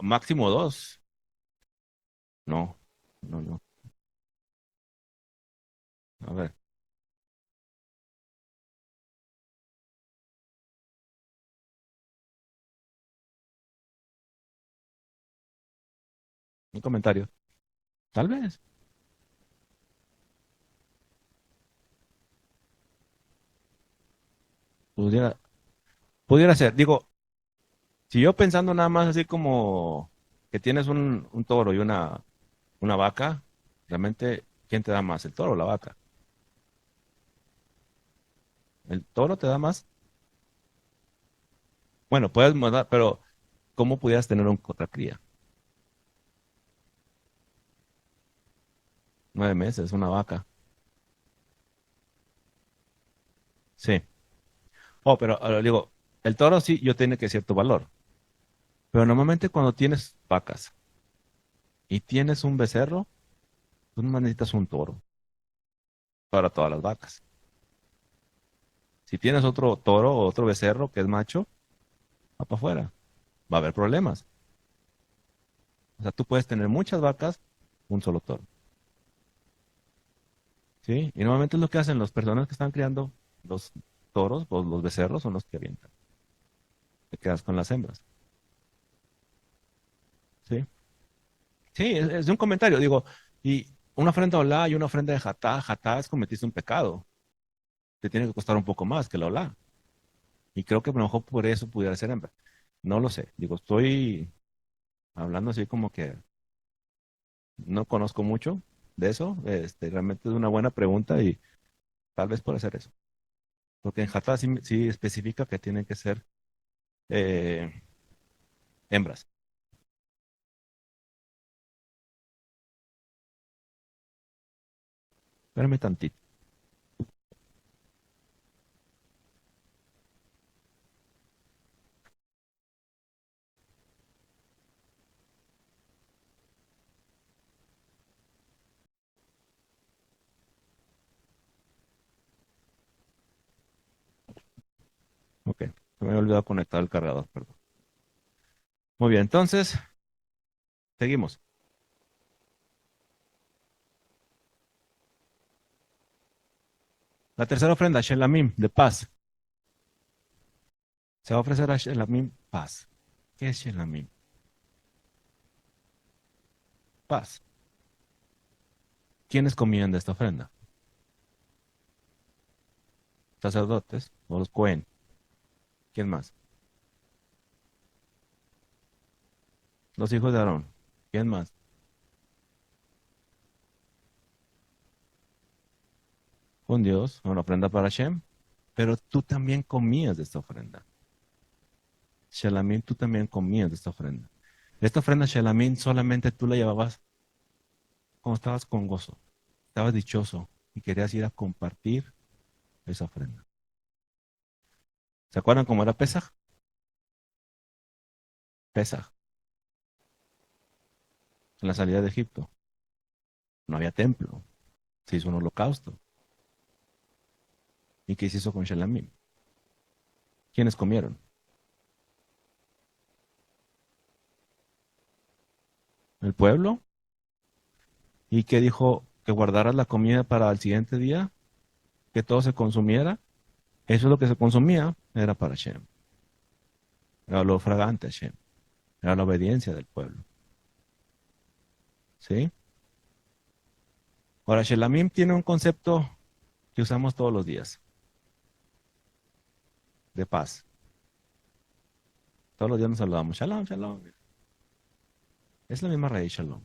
Máximo dos. No, no, no. A ver, un comentario. Tal vez. Pudiera, pudiera ser. Digo, si yo pensando nada más así como que tienes un toro y una vaca, realmente, ¿quién te da más? ¿El toro o la vaca? ¿El toro te da más? Bueno, puedes mandar, pero ¿cómo pudieras tener otra cría? 9 meses, una vaca. Sí. Oh, pero digo, el toro sí, yo tiene que cierto valor. Pero normalmente cuando tienes vacas y tienes un becerro, tú no necesitas un toro para todas las vacas. Si tienes otro toro o otro becerro que es macho, va para afuera. Va a haber problemas. O sea, tú puedes tener muchas vacas, un solo toro. ¿Sí? Y normalmente es lo que hacen las personas que están criando los toros, o los becerros, son los que avientan. Te quedas con las hembras. ¿Sí? Sí, es de un comentario. Digo, y una ofrenda olá y una ofrenda de jatá. Jatá es cometiste un pecado. Te tiene que costar un poco más que la olá. Y creo que a lo mejor por eso pudiera ser hembra. No lo sé. Digo, estoy hablando así como que no conozco mucho de eso. Realmente es una buena pregunta y tal vez por hacer eso. Porque en Hatha sí especifica que tienen que ser eh, hembras. Espérame tantito. Ok. Se me había olvidado conectar el cargador, perdón. Muy bien, entonces, seguimos. La tercera ofrenda, Shelamim, de paz. Se va a ofrecer a Shelamim paz. ¿Qué es Shelamim? Paz. ¿Quiénes comían de esta ofrenda? Sacerdotes o los Cohen. ¿Quién más? Los hijos de Aarón. ¿Quién más? Un Dios, una ofrenda para Shem. Pero tú también comías de esta ofrenda. Shelamim, tú también comías de esta ofrenda. Esta ofrenda Shelamim solamente tú la llevabas cuando estabas con gozo, estabas dichoso y querías ir a compartir esa ofrenda. ¿Se acuerdan cómo era Pesaj? Pesaj, en la salida de Egipto. No había templo, se hizo un holocausto. ¿Y qué se hizo con Shelamim? ¿Quiénes comieron? ¿El pueblo? ¿Y qué dijo? Que guardaras la comida para el siguiente día, que todo se consumiera. Eso es lo que se consumía, era para Shem. Era lo fragante a Shem. Era la obediencia del pueblo. ¿Sí? Ahora, Shelamim tiene un concepto que usamos todos los días, de paz. Todos los días nos saludamos. Shalom, shalom. Es la misma raíz, shalom.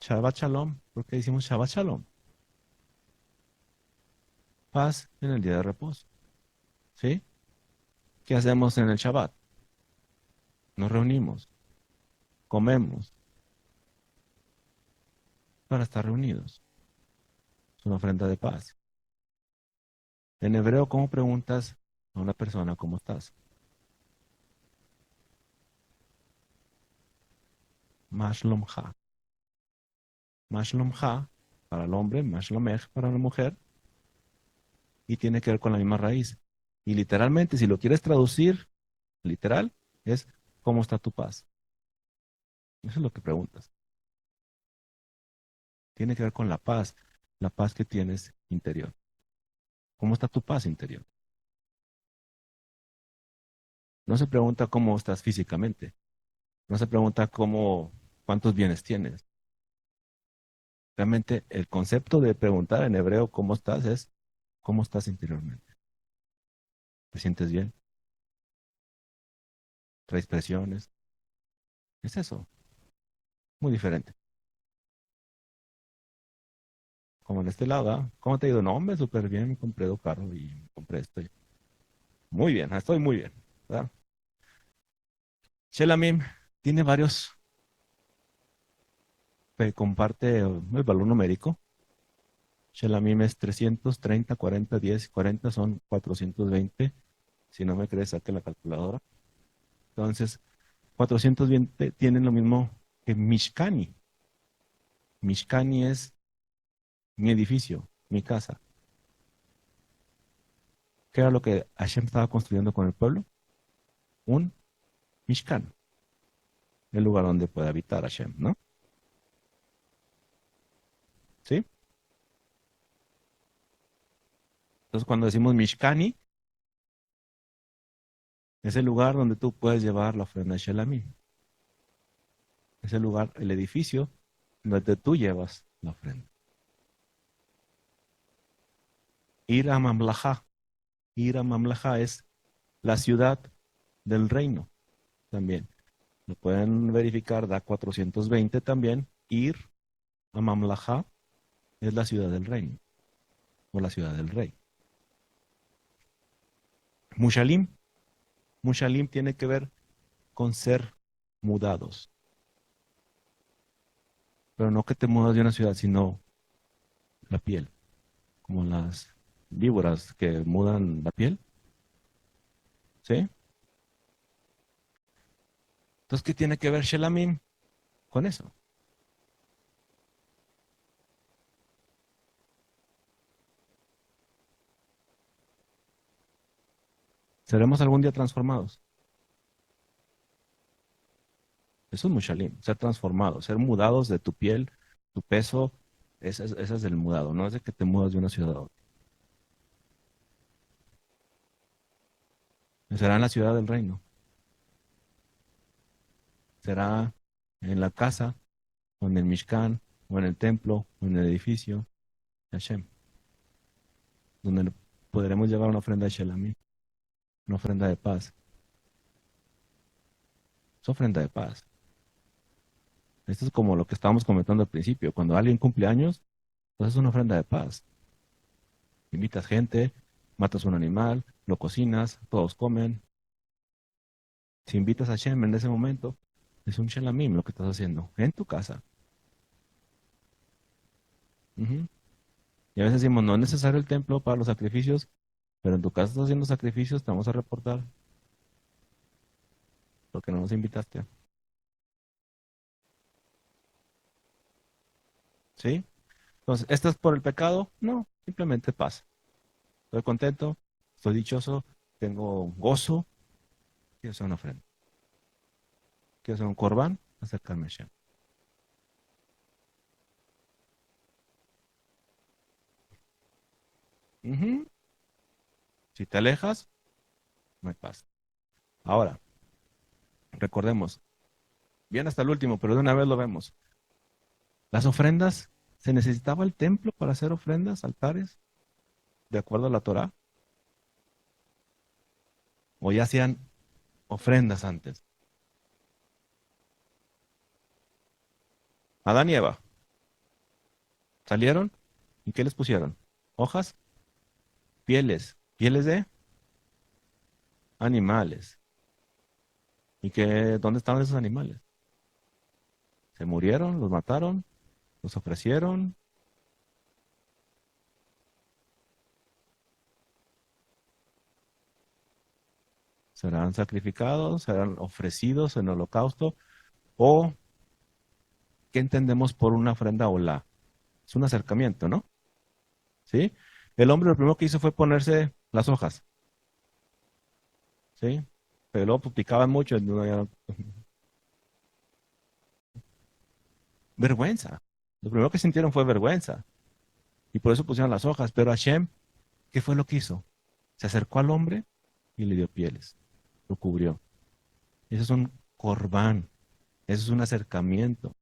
Shabbat shalom. ¿Por qué decimos Shabbat shalom? Paz en el día de reposo. ¿Sí? ¿Qué hacemos en el Shabbat? Nos reunimos, comemos para estar reunidos. Es una ofrenda de paz. En hebreo, ¿cómo preguntas a una persona cómo estás? Mashlomcha. Mashlomcha para el hombre, Mashlomech para la mujer, y tiene que ver con la misma raíz. Y literalmente, si lo quieres traducir, literal, es ¿cómo está tu paz? Eso es lo que preguntas. Tiene que ver con la paz que tienes interior. ¿Cómo está tu paz interior? No se pregunta cómo estás físicamente. No se pregunta cuántos bienes tienes. Realmente el concepto de preguntar en hebreo cómo estás es cómo estás interiormente. ¿Te sientes bien? ¿Traes presiones? Es eso, muy diferente. Como en este lado, ¿ah? ¿Cómo te ha ido? No, hombre, súper bien, me compré dos carros y me compré esto. Muy bien, estoy muy bien, ¿verdad? Shelamim tiene varios, comparte el valor numérico. Shelamim es 330, 40, 10, 40 son 420. Si no me crees, saque la calculadora. Entonces, 420 tienen lo mismo que Mishkani. Mishkani es mi edificio, mi casa. ¿Qué era lo que Hashem estaba construyendo con el pueblo? Un Mishkan, el lugar donde puede habitar Hashem, ¿no? ¿Sí? Entonces, cuando decimos Mishkani, es el lugar donde tú puedes llevar la ofrenda de Shelamim. Es el lugar, el edificio donde tú llevas la ofrenda. Ir a Mamlaha. Ir a Mamlaha es la ciudad del reino también. Lo pueden verificar, da 420 también. Ir a Mamlaha es la ciudad del reino o la ciudad del rey. Mushalim, Mushalim tiene que ver con ser mudados. Pero no que te mudas de una ciudad, sino la piel, como las víboras que mudan la piel. ¿Sí? Entonces, ¿qué tiene que ver Shelamim con eso? ¿Seremos algún día transformados? Eso es Mushalim, ser transformados, ser mudados de tu piel, tu peso, ese es el mudado, no es de que te mudas de una ciudad a otra. Será en la ciudad del reino, será en la casa, o en el Mishkan, o en el templo, o en el edificio de Hashem, donde podremos llevar una ofrenda de Shelamim, una ofrenda de paz. Es ofrenda de paz. Esto es como lo que estábamos comentando al principio. Cuando alguien cumple años, pues es una ofrenda de paz. Invitas gente, matas un animal, lo cocinas, todos comen. Si invitas a Hashem en ese momento, es un shelamim lo que estás haciendo en tu casa. Ujú. Y a veces decimos, no es necesario el templo para los sacrificios, pero en tu casa estás haciendo sacrificios, te vamos a reportar porque no nos invitaste. ¿Sí? Entonces, ¿esto es por el pecado? No, simplemente pasa. Estoy contento, estoy dichoso, tengo gozo, quiero hacer una ofrenda. Quiero hacer un corbán, acercarme a Hashem. Ujú. Si te alejas, no hay paz. Ahora, recordemos, bien hasta el último, pero de una vez lo vemos. Las ofrendas, ¿se necesitaba el templo para hacer ofrendas, altares, de acuerdo a la Torá? ¿O ya hacían ofrendas antes? Adán y Eva salieron y ¿qué les pusieron? Hojas, pieles de animales. ¿Y qué, dónde estaban esos animales? ¿Se murieron? ¿Los mataron? ¿Los ofrecieron? ¿Serán sacrificados? ¿Serán ofrecidos en holocausto? ¿O qué entendemos por una ofrenda olá? Es un acercamiento, ¿no? ¿Sí? El hombre lo primero que hizo fue ponerse las hojas, ¿sí? Pero luego pues, picaban mucho. Vergüenza. Lo primero que sintieron fue vergüenza. Y por eso pusieron las hojas. Pero Hashem, ¿qué fue lo que hizo? Se acercó al hombre y le dio pieles. Lo cubrió. Eso es un corbán. Eso es un acercamiento.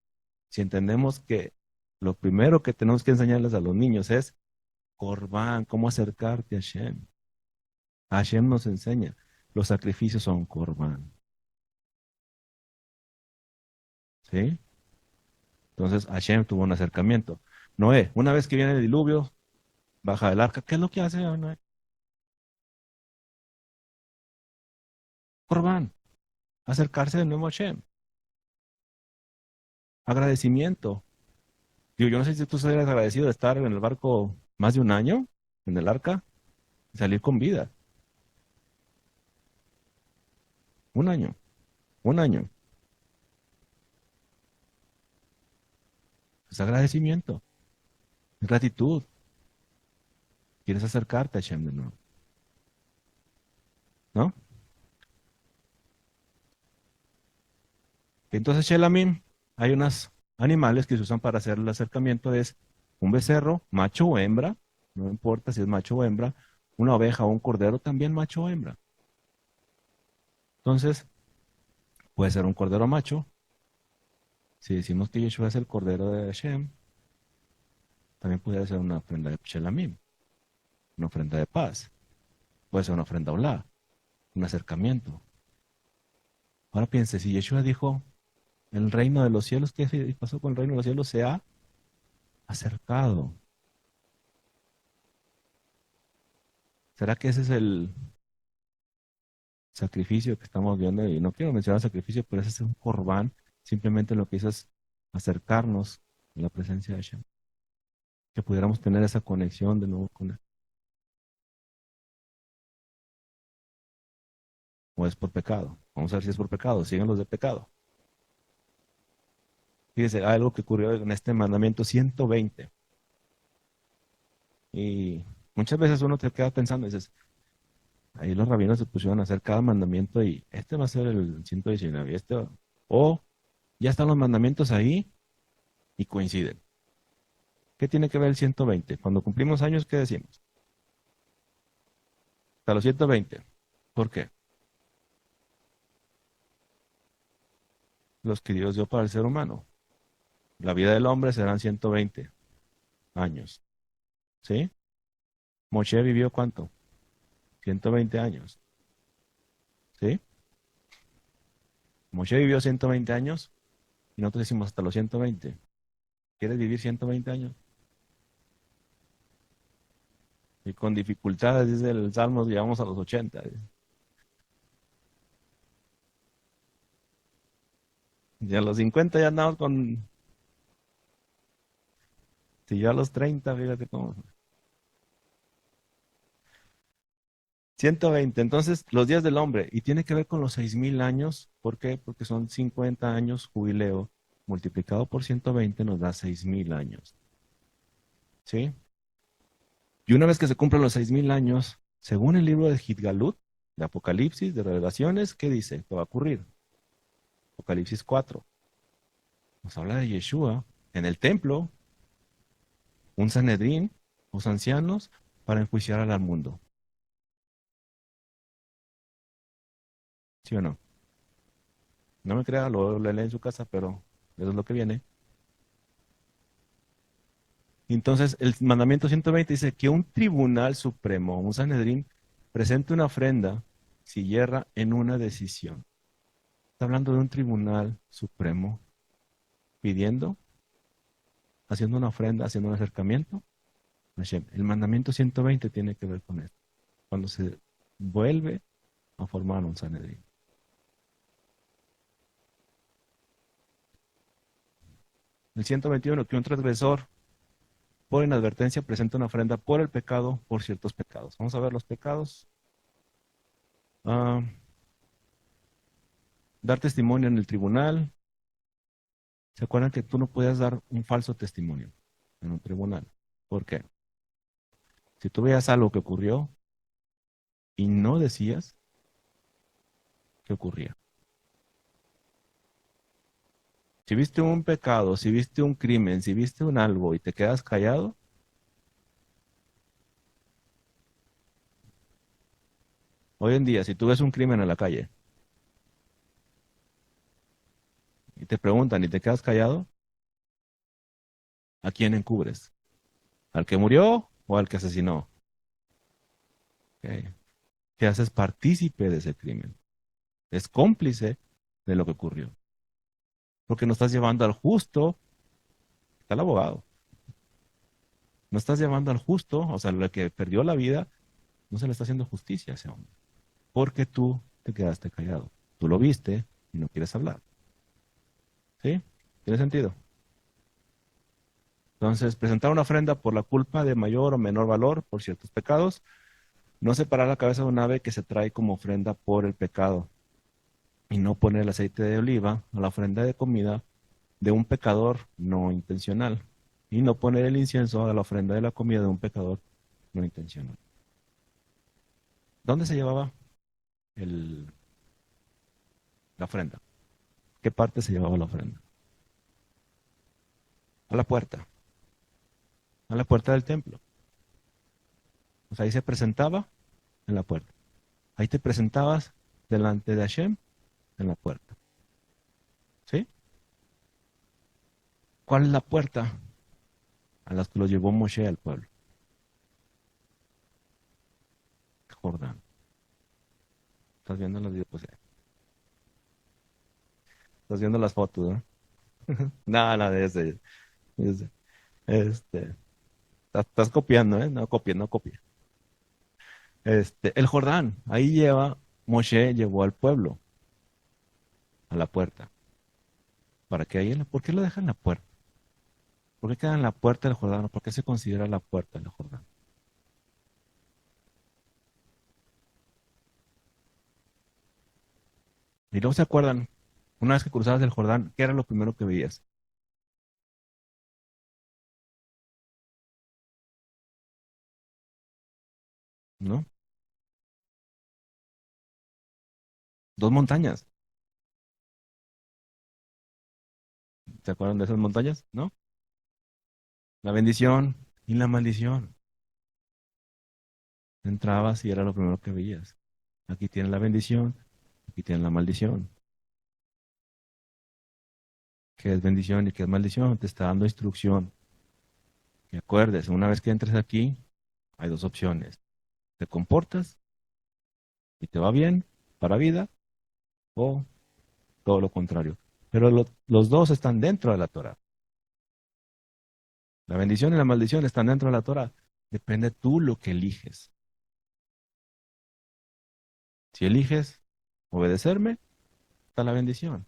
Si entendemos que lo primero que tenemos que enseñarles a los niños es corbán, cómo acercarte a Hashem. Hashem nos enseña. Los sacrificios son corbán. ¿Sí? Entonces Hashem tuvo un acercamiento. Noé, una vez que viene el diluvio, baja del arca. ¿Qué es lo que hace Noé? Corbán. Acercarse de nuevo a Hashem. Agradecimiento. Digo, yo no sé si tú serías agradecido de estar en el barco más de un año, en el arca, y salir con vida. Un año. Un año. Es agradecimiento. Es gratitud. Quieres acercarte a Hashem de nuevo. ¿No? Entonces, Shelamim, hay unos animales que se usan para hacer el acercamiento. Es un becerro, macho o hembra, no importa si es macho o hembra, una oveja o un cordero, también macho o hembra. Entonces, puede ser un cordero macho. Si decimos que Yeshua es el cordero de Hashem, también puede ser una ofrenda de Shelamim, una ofrenda de paz. Puede ser una ofrenda olá, un acercamiento. Ahora piense, si Yeshua dijo, el reino de los cielos, ¿qué pasó con el reino de los cielos? Se ha acercado. ¿Será que ese es el sacrificio que estamos viendo? Y no quiero mencionar sacrificio, pero ese es un corbán. Simplemente lo que hizo es acercarnos a la presencia de Hashem. Que pudiéramos tener esa conexión de nuevo con Él. O es por pecado. Vamos a ver si es por pecado. Siguen los de pecado. Fíjese, algo que ocurrió en este mandamiento 120. Y muchas veces uno te queda pensando y dices, ahí los rabinos se pusieron a hacer cada mandamiento y este va a ser el 119. Y o ya están los mandamientos ahí y coinciden. ¿Qué tiene que ver el 120? Cuando cumplimos años, ¿qué decimos? Hasta los 120. ¿Por qué? Los que Dios dio para el ser humano. La vida del hombre serán 120 años. ¿Sí? Moshe vivió ¿cuánto? 120 años. ¿Sí? Moshe vivió 120 años y nosotros decimos hasta los 120. ¿Quieres vivir 120 años? Y con dificultades, dice el Salmo, llegamos a los 80. Y a los 50 ya andamos con... Si yo a los 30, fíjate cómo... 120. Entonces, los días del hombre. Y tiene que ver con los 6,000 años. ¿Por qué? Porque son 50 años jubileo. Multiplicado por 120 nos da 6,000 años. ¿Sí? Y una vez que se cumplen los 6,000 años, según el libro de Gitgalut, de Apocalipsis, de Revelaciones, ¿qué dice? ¿Qué va a ocurrir? Apocalipsis 4. Nos habla de Yeshua en el templo, un Sanedrín, los ancianos, para enjuiciar al mundo. ¿Sí o no? No me crea, lo lee en su casa, pero eso es lo que viene. Entonces, el mandamiento 120 dice que un tribunal supremo, un Sanedrín, presente una ofrenda si yerra en una decisión. Está hablando de un tribunal supremo pidiendo, haciendo una ofrenda, haciendo un acercamiento a Hashem. El mandamiento 120 tiene que ver con esto. Cuando se vuelve a formar un Sanedrín. El 121, que un transgresor por inadvertencia presenta una ofrenda por el pecado, por ciertos pecados. Vamos a ver los pecados. Ah, dar testimonio en el tribunal. ¿Se acuerdan que tú no puedes dar un falso testimonio en un tribunal? ¿Por qué? Si tú veías algo que ocurrió y no decías, ¿qué ocurría? Si viste un pecado, si viste un crimen, si viste un algo y te quedas callado, hoy en día, si tú ves un crimen en la calle y te preguntan y te quedas callado, ¿a quién encubres? ¿Al que murió o al que asesinó? Ok. Te haces partícipe de ese crimen. Es cómplice de lo que ocurrió. Porque no estás llevando al justo, está el abogado. No estás llevando al justo, o sea, el que perdió la vida, no se le está haciendo justicia a ese hombre. Porque tú te quedaste callado. Tú lo viste y no quieres hablar. ¿Sí? ¿Tiene sentido? Entonces, presentar una ofrenda por la culpa de mayor o menor valor por ciertos pecados, no separar la cabeza de un ave que se trae como ofrenda por el pecado y no poner el aceite de oliva a la ofrenda de comida de un pecador no intencional y no poner el incienso a la ofrenda de la comida de un pecador no intencional. ¿Dónde se llevaba el, la ofrenda? ¿Qué parte se llevaba la ofrenda? A la puerta del templo. O sea, ahí se presentaba en la puerta. Ahí te presentabas delante de Hashem en la puerta. ¿Sí? ¿Cuál es la puerta a las que lo llevó Moshe al pueblo? Jordán. ¿Estás viendo los videos? Pues, Estás viendo las fotos, ¿no? Nada de ese. ese. Este, estás copiando, ¿eh? No copia, no copia. El Jordán, ahí Moshe llevó al pueblo a la puerta. ¿Para qué por qué lo dejan en la puerta? ¿Por qué queda en la puerta del Jordán? ¿Por qué se considera la puerta del Jordán? Y luego se acuerdan, una vez que cruzabas el Jordán, ¿qué era lo primero que veías? ¿No? Dos montañas. ¿Se acuerdan de esas montañas? ¿No? La bendición y la maldición. Entrabas y era lo primero que veías. Aquí tienes la bendición, aquí tienes la maldición. ¿Qué es bendición y qué es maldición? Te está dando instrucción. Que acuerdes, una vez que entres aquí, hay dos opciones. Te comportas y te va bien para vida o todo lo contrario. Pero los dos están dentro de la Torah. La bendición y la maldición están dentro de la Torah. Depende tú lo que eliges. Si eliges obedecerme, está la bendición.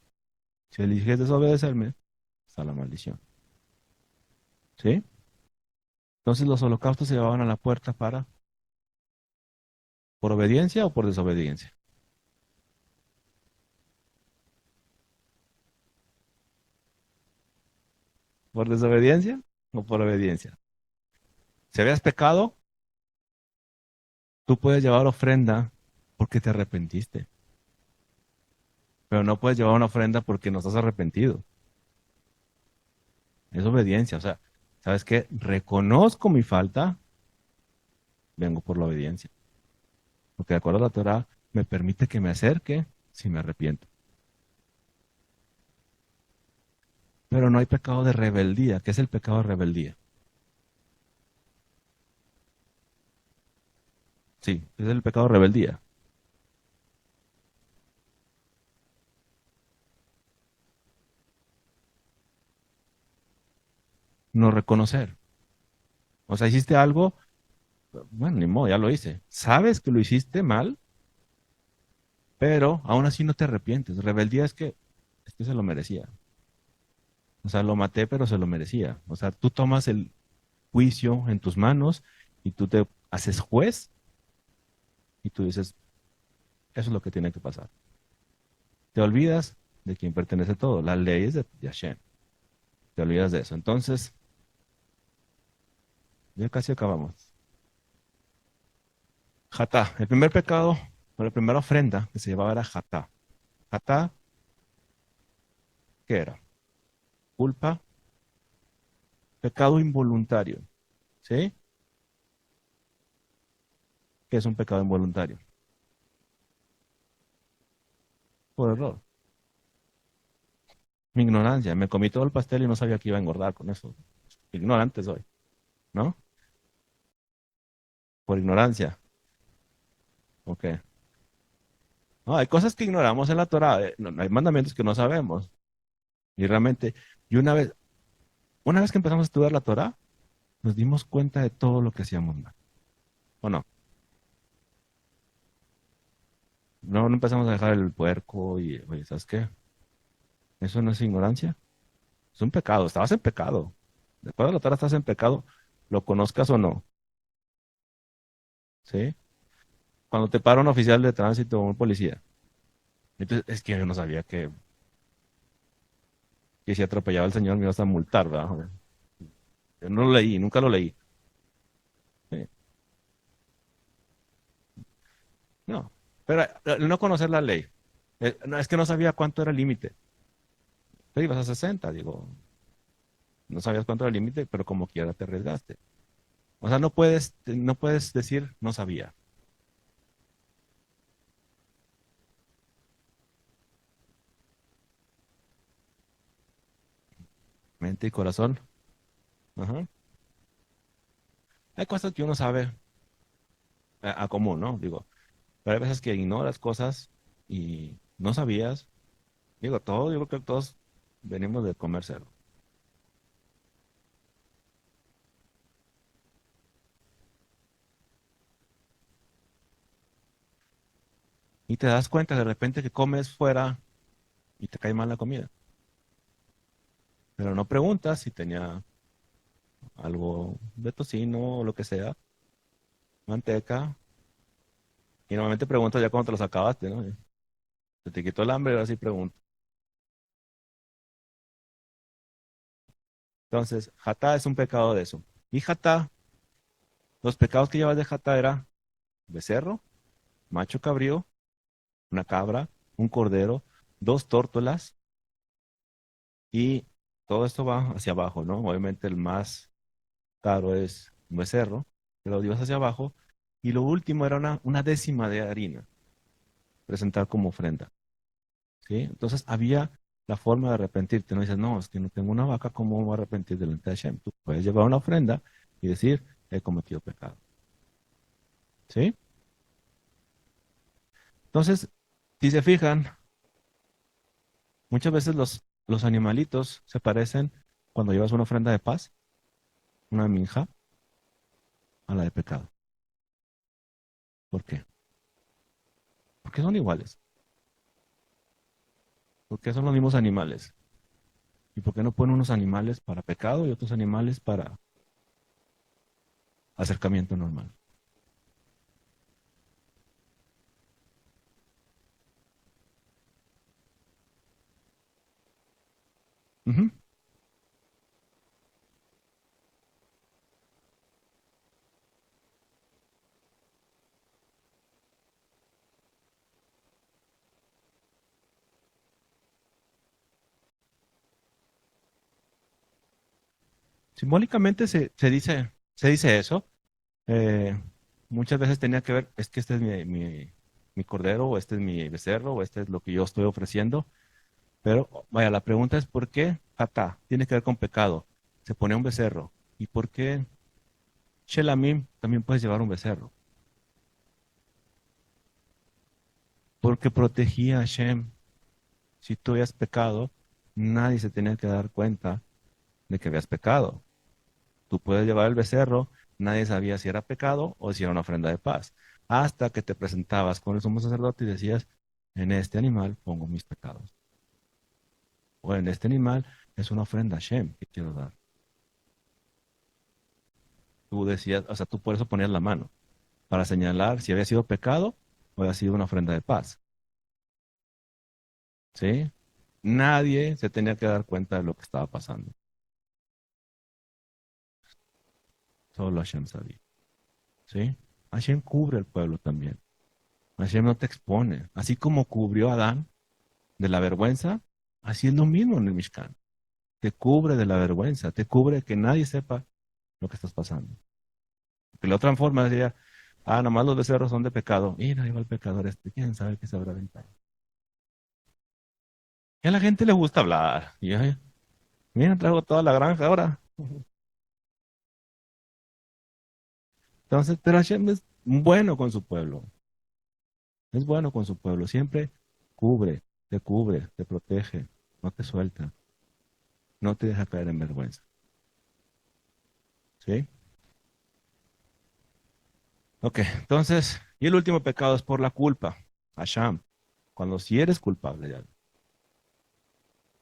Si eliges desobedecerme, está la maldición. ¿Sí? Entonces los holocaustos se llevaban a la puerta ¿por obediencia o por desobediencia? ¿Por desobediencia o por obediencia? Si habías pecado, tú puedes llevar ofrenda porque te arrepentiste, pero no puedes llevar una ofrenda porque no estás arrepentido. Es obediencia. O sea, ¿sabes qué? Reconozco mi falta, vengo por la obediencia. Porque de acuerdo a la Torah, me permite que me acerque si me arrepiento. Pero no hay pecado de rebeldía. ¿Qué es el pecado de rebeldía? Sí, es el pecado de rebeldía. No reconocer. O sea, hiciste algo, bueno, ni modo, ya lo hice. Sabes que lo hiciste mal, pero aún así no te arrepientes. Rebeldía es que se lo merecía. O sea, lo maté, pero se lo merecía. O sea, tú tomas el juicio en tus manos y tú te haces juez y tú dices, eso es lo que tiene que pasar. Te olvidas de quién pertenece todo. La ley es de Hashem. Te olvidas de eso. Entonces, ya casi acabamos. Jatá. El primer pecado, o la primera ofrenda que se llevaba era jatá. Jatá, ¿qué era? Culpa, pecado involuntario. ¿Sí? ¿Qué es un pecado involuntario? Por error. Mi ignorancia. Me comí todo el pastel y no sabía que iba a engordar con eso. Ignorante soy, ¿no? Por ignorancia. Ok. No, hay cosas que ignoramos en la Torah. No, hay mandamientos que no sabemos. Y realmente, y una vez que empezamos a estudiar la Torah, nos dimos cuenta de todo lo que hacíamos mal. ¿O no? No empezamos a dejar el puerco y, oye, ¿sabes qué? Eso no es ignorancia. Es un pecado. Estabas en pecado. Después de la Torah estás en pecado, lo conozcas o no. ¿Sí? Cuando te para un oficial de tránsito o un policía. Entonces, es que yo no sabía que si atropellaba al señor me ibas a multar, ¿verdad? Yo no lo leí, nunca lo leí. Sí. No. Pero el no conocer la ley. No, es que no sabía cuánto era el límite. Pero ibas a 60, digo. No sabías cuánto era el límite, pero como quiera te arriesgaste. O sea, no puedes decir no sabía. Mente y corazón. Ajá. Hay cosas que uno sabe a común, ¿no? Digo, pero hay veces que ignoras cosas y no sabías. Digo, todos, yo creo que todos venimos de comer cerdo. Y te das cuenta de repente que comes fuera y te cae mal la comida. Pero no preguntas si tenía algo de tocino o lo que sea, manteca. Y normalmente preguntas ya cuando te los acabaste, ¿no? Se te quitó el hambre, ahora sí pregunto. Entonces, jatá es un pecado de eso. Y jatá, los pecados que llevas de jatá era becerro, macho cabrío, una cabra, un cordero, dos tórtolas y todo esto va hacia abajo, ¿no? Obviamente el más caro es un becerro, que lo llevas hacia abajo. Y lo último era una décima de harina, presentar como ofrenda, ¿sí? Entonces había la forma de arrepentirte. No dices, no, es que no tengo una vaca, ¿cómo me voy a arrepentir delante de Hashem? Tú puedes llevar una ofrenda y decir, he cometido pecado, ¿sí? Entonces, si se fijan, muchas veces los animalitos se parecen cuando llevas una ofrenda de paz, una minja, a la de pecado. ¿Por qué? Porque son iguales. Porque son los mismos animales. ¿Y por qué no ponen unos animales para pecado y otros animales para acercamiento normal? Ujú. Simbólicamente se dice eso. Eh, muchas veces tenía que ver, es que este es mi cordero, o este es mi becerro, o este es lo que yo estoy ofreciendo. Pero vaya, la pregunta es ¿por qué Hatá tiene que ver con pecado? Se pone un becerro. ¿Y por qué Shelamim también puedes llevar un becerro? Porque protegía a Hashem. Si tú habías pecado, nadie se tenía que dar cuenta de que habías pecado. Tú puedes llevar el becerro, nadie sabía si era pecado o si era una ofrenda de paz. Hasta que te presentabas con el sumo sacerdote y decías, en este animal pongo mis pecados. O en este animal es una ofrenda a Hashem que quiero dar. Tú decías, o sea, tú por eso ponías la mano, para señalar si había sido pecado o había sido una ofrenda de paz. ¿Sí? Nadie se tenía que dar cuenta de lo que estaba pasando. Solo Hashem sabía. ¿Sí? Hashem cubre el pueblo también. Hashem no te expone. Así como cubrió a Adán de la vergüenza, así es lo mismo en el Mishkan. Te cubre de la vergüenza, te cubre que nadie sepa lo que estás pasando. Que la otra forma sería, nomás los becerros son de pecado. Mira, ahí va el pecador este, quién sabe qué se habrá aventado. Y a la gente le gusta hablar. Y ay, mira, traigo toda la granja ahora. Entonces, pero Hashem es bueno con su pueblo. Es bueno con su pueblo. Siempre cubre, te protege, no te suelta, no te deja caer en vergüenza. ¿Sí? Ok, entonces, y el último pecado es por la culpa, Hashem, cuando si eres culpable ya.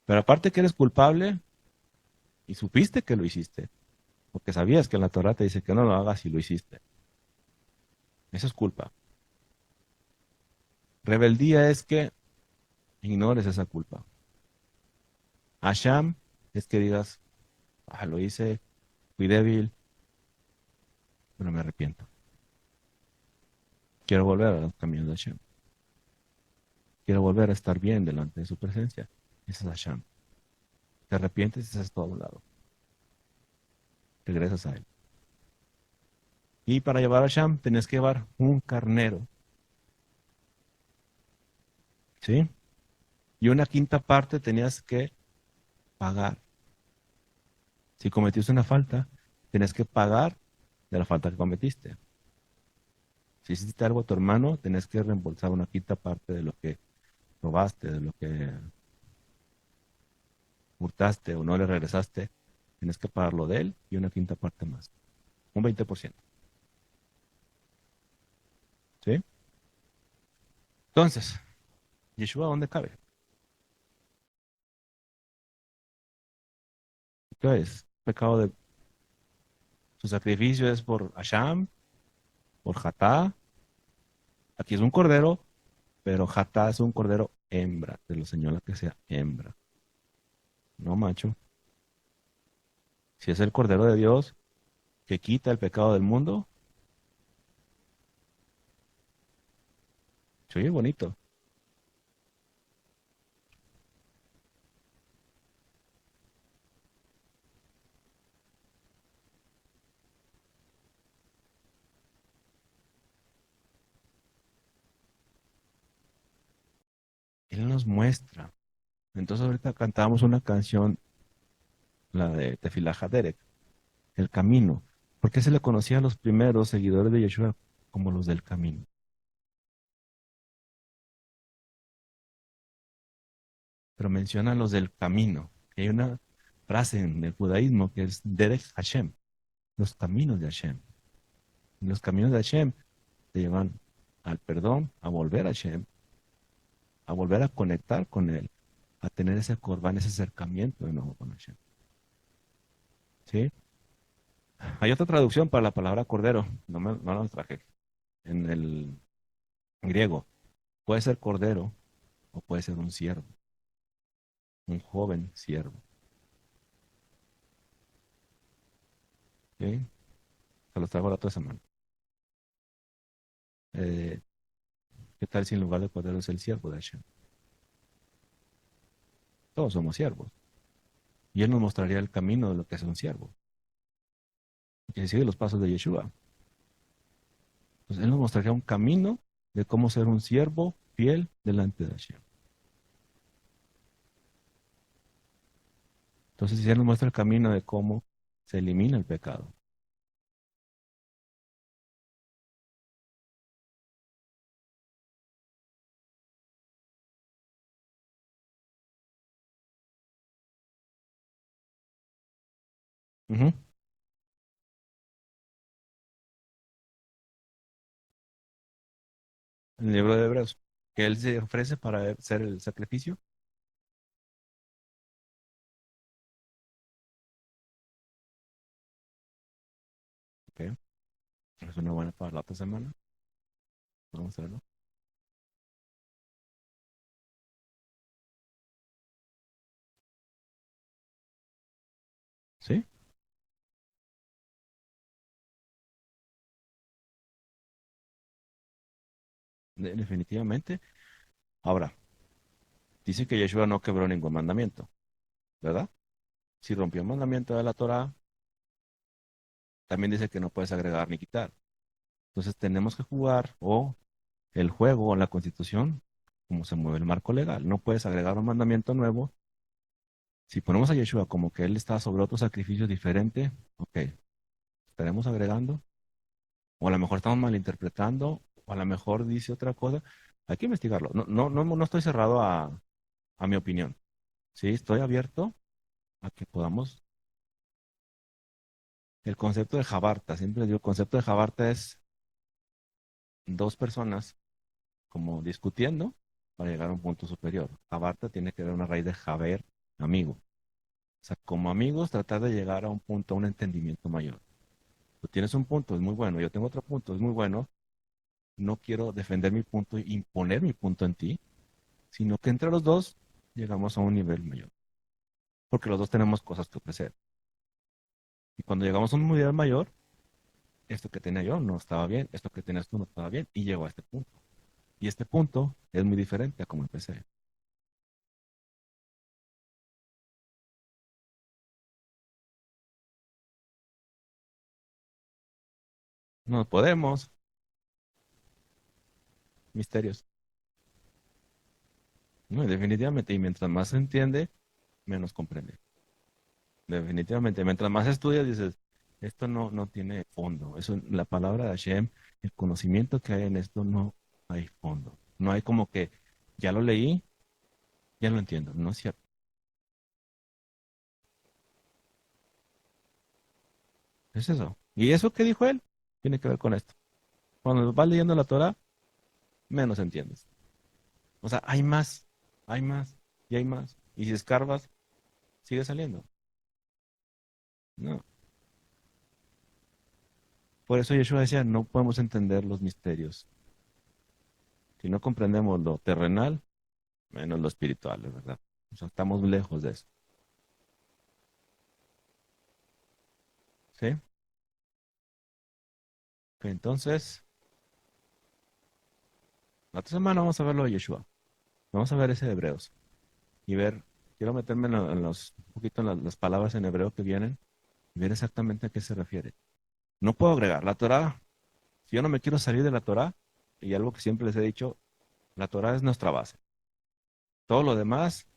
Pero aparte que eres culpable y supiste que lo hiciste, porque sabías que en la Torah te dice que no lo hagas y lo hiciste. Eso es culpa. Rebeldía es que ignores esa culpa. Hashem es que digas, lo hice, fui débil, pero me arrepiento. Quiero volver a los caminos de Hashem. Quiero volver a estar bien delante de su presencia. Ese es Hashem. Te arrepientes y haces todo a un lado. Regresas a él. Y para llevar a Hashem tenías que llevar un carnero, ¿sí? Y una quinta parte tenías que pagar. Si cometiste una falta, tenías que pagar de la falta que cometiste. Si hiciste algo a tu hermano, tenías que reembolsar una quinta parte de lo que robaste, de lo que... hurtaste o no le regresaste, tienes que pagarlo de él y una quinta parte más, un 20%. ¿Sí? Entonces, Yeshua, ¿dónde cabe? ¿Qué es? Pecado de su sacrificio es por Asham, por Hatá. Aquí es un cordero, pero Hatá es un cordero hembra. Te lo señala que sea hembra, no macho. Si es el cordero de Dios que quita el pecado del mundo, se oye bonito. Él nos muestra. Entonces ahorita cantamos una canción, la de Tefillah Derek, El Camino. ¿Por qué se le conocía a los primeros seguidores de Yeshua como los del camino? Pero menciona los del camino. Que hay una frase en el judaísmo que es Derek Hashem, los caminos de Hashem. Y los caminos de Hashem te llevan al perdón, a volver a Hashem, a volver a conectar con Él, a tener ese corbán, ese acercamiento de nuevo con Hashem. ¿Sí? Hay otra traducción para la palabra cordero, no la traje, en el griego. Puede ser cordero o puede ser un siervo, un joven siervo. ¿Sí? Se los traigo la otra semana. Eh, ¿Qué tal si en lugar de cordero es el siervo de Hashem? Todos somos siervos. Y Él nos mostraría el camino de lo que es un siervo. Que sigue los pasos de Yeshua. Entonces, Él nos mostraría un camino de cómo ser un siervo fiel delante de Hashem. Entonces, si Él nos muestra el camino de cómo se elimina el pecado. Ujú. En el libro de Hebreos, que Él se ofrece para ser el sacrificio. Ok. Es una buena para la otra semana. Vamos a verlo. ¿Sí? Definitivamente. Ahora, dice que Yeshua no quebró ningún mandamiento, ¿verdad? Si rompió un mandamiento de la Torah, también dice que no puedes agregar ni quitar. Entonces tenemos que jugar o el juego o la constitución, como se mueve el marco legal. No puedes agregar un mandamiento nuevo. Si ponemos a Yeshua como que él está sobre otro sacrificio diferente, ok, estaremos agregando, o a lo mejor estamos malinterpretando, o a lo mejor dice otra cosa. Hay que investigarlo. No estoy cerrado a mi opinión. Sí, estoy abierto a que podamos. El concepto de Jabarta, siempre digo, el concepto de Jabarta es dos personas como discutiendo para llegar a un punto superior. Jabarta tiene que ver una raíz de Jaber, amigo. O sea, como amigos, tratar de llegar a un punto, a un entendimiento mayor. Tú tienes un punto, es muy bueno, yo tengo otro punto, es muy bueno. No quiero defender mi punto e imponer mi punto en ti, sino que entre los dos llegamos a un nivel mayor. Porque los dos tenemos cosas que ofrecer. Y cuando llegamos a un nivel mayor, esto que tenía yo no estaba bien, esto que tenías tú no estaba bien, y llego a este punto. Y este punto es muy diferente a como empecé. No podemos, misterios. No, definitivamente. Y mientras más se entiende, menos comprende. Definitivamente. Mientras más estudias, dices, esto no tiene fondo. Eso, la palabra de Hashem, el conocimiento que hay en esto, no hay fondo. No hay como que ya lo leí, ya lo entiendo. No es cierto. Es eso. ¿Y eso que dijo él? Tiene que ver con esto. Cuando vas leyendo la Torah, menos entiendes. O sea, hay más, y hay más. Y si escarbas, sigue saliendo. No. Por eso Yeshua decía, no podemos entender los misterios. Si no comprendemos lo terrenal, menos lo espiritual, de verdad. O sea, estamos lejos de eso. ¿Sí? Ok, entonces, la otra semana vamos a ver lo de Yeshua. Vamos a ver ese de Hebreos. Y ver, quiero meterme un poquito en las palabras en hebreo que vienen y ver exactamente a qué se refiere. No puedo agregar. La Torah, si yo no me quiero salir de la Torah, y algo que siempre les he dicho, la Torah es nuestra base. Todo lo demás,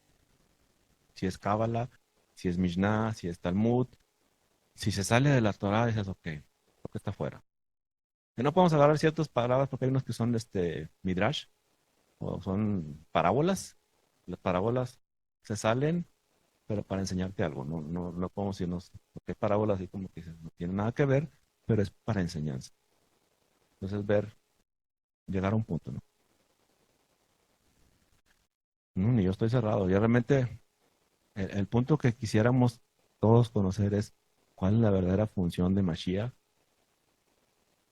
si es Cábala, si es Mishnah, si es Talmud, si se sale de la Torah, dices, ok, lo que está fuera. Y no podemos agarrar ciertas palabras porque hay unos que son Midrash o son parábolas. Las parábolas se salen, pero para enseñarte algo. No podemos irnos, porque hay parábolas así como que no tienen nada que ver, pero es para enseñanza. Entonces, llegar a un punto, ¿no? No, ni yo estoy cerrado. Yo realmente, el punto que quisiéramos todos conocer es cuál es la verdadera función de Mashiach.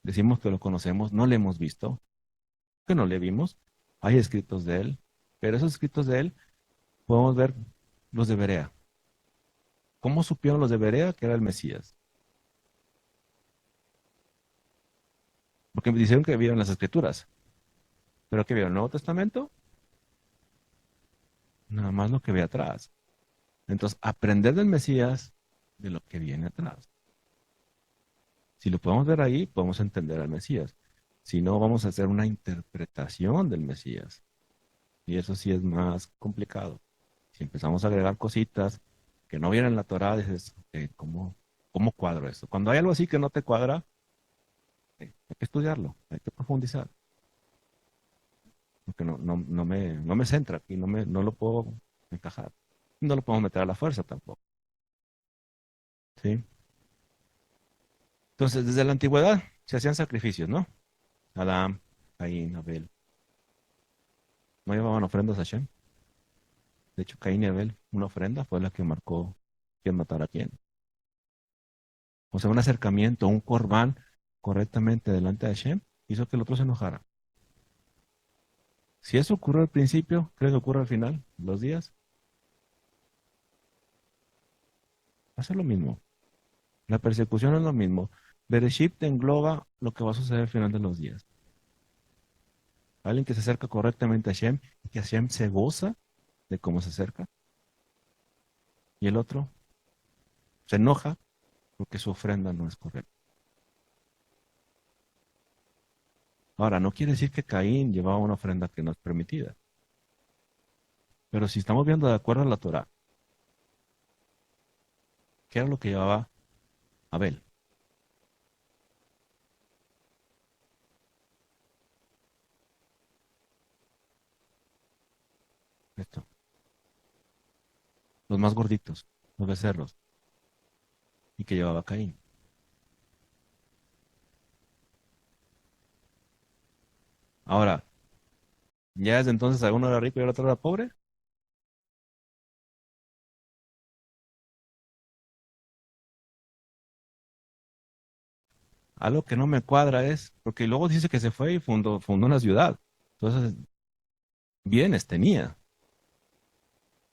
Decimos que lo conocemos, no le hemos visto, que no le vimos. Hay escritos de él, pero esos escritos de él podemos ver los de Berea. ¿Cómo supieron los de Berea que era el Mesías? Porque me dijeron que vieron las escrituras, pero que vieron el Nuevo Testamento, nada más lo que ve atrás. Entonces, aprender del Mesías de lo que viene atrás. Si lo podemos ver ahí, podemos entender al Mesías. Si no, vamos a hacer una interpretación del Mesías. Y eso sí es más complicado. Si empezamos a agregar cositas que no vienen en la Torah, dices, ok, ¿cómo cuadro esto? Cuando hay algo así que no te cuadra, hay que estudiarlo, hay que profundizar. Porque no me centra aquí, no lo puedo encajar. No lo puedo meter a la fuerza tampoco. ¿Sí? Entonces, desde la antigüedad se hacían sacrificios, ¿no? Adán, Caín, Abel. No llevaban ofrendas a Hashem. De hecho, Caín y Abel, una ofrenda fue la que marcó quién matar a quién. O sea, un acercamiento, un corbán correctamente delante de Hashem hizo que el otro se enojara. Si eso ocurrió al principio, ¿crees que ocurre al final? ¿Los días? Va a ser lo mismo. La persecución es lo mismo. Bereshit te engloba lo que va a suceder al final de los días. Alguien que se acerca correctamente a Hashem y que Hashem se goza de cómo se acerca. Y el otro se enoja porque su ofrenda no es correcta. Ahora, no quiere decir que Caín llevaba una ofrenda que no es permitida. Pero si estamos viendo de acuerdo a la Torah, ¿qué era lo que llevaba Abel? Esto. Los más gorditos, los becerros. ¿Y que llevaba Caín? Ahora, ¿ya desde entonces alguno era rico y el otro era pobre? Algo que no me cuadra es, porque luego dice que se fue y fundó una ciudad. Entonces, bienes tenía.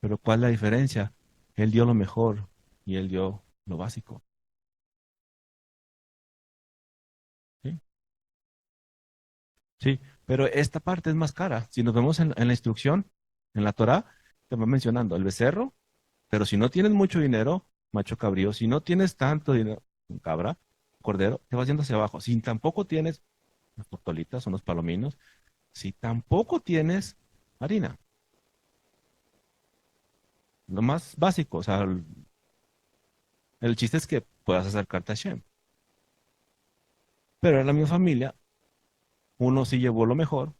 Pero ¿cuál es la diferencia? Él dio lo mejor y él dio lo básico. ¿Sí? Sí, pero esta parte es más cara. Si nos vemos en la instrucción, en la Torá, te va mencionando el becerro, pero si no tienes mucho dinero, macho cabrío, si no tienes tanto dinero, un cabra, cordero, te vas yendo hacia abajo. Si tampoco tienes unas tortolitas, unos palominos, si tampoco tienes harina, lo más básico, o sea, el chiste es que puedas acercarte a Shem. Pero en la misma familia, uno sí llevó lo mejor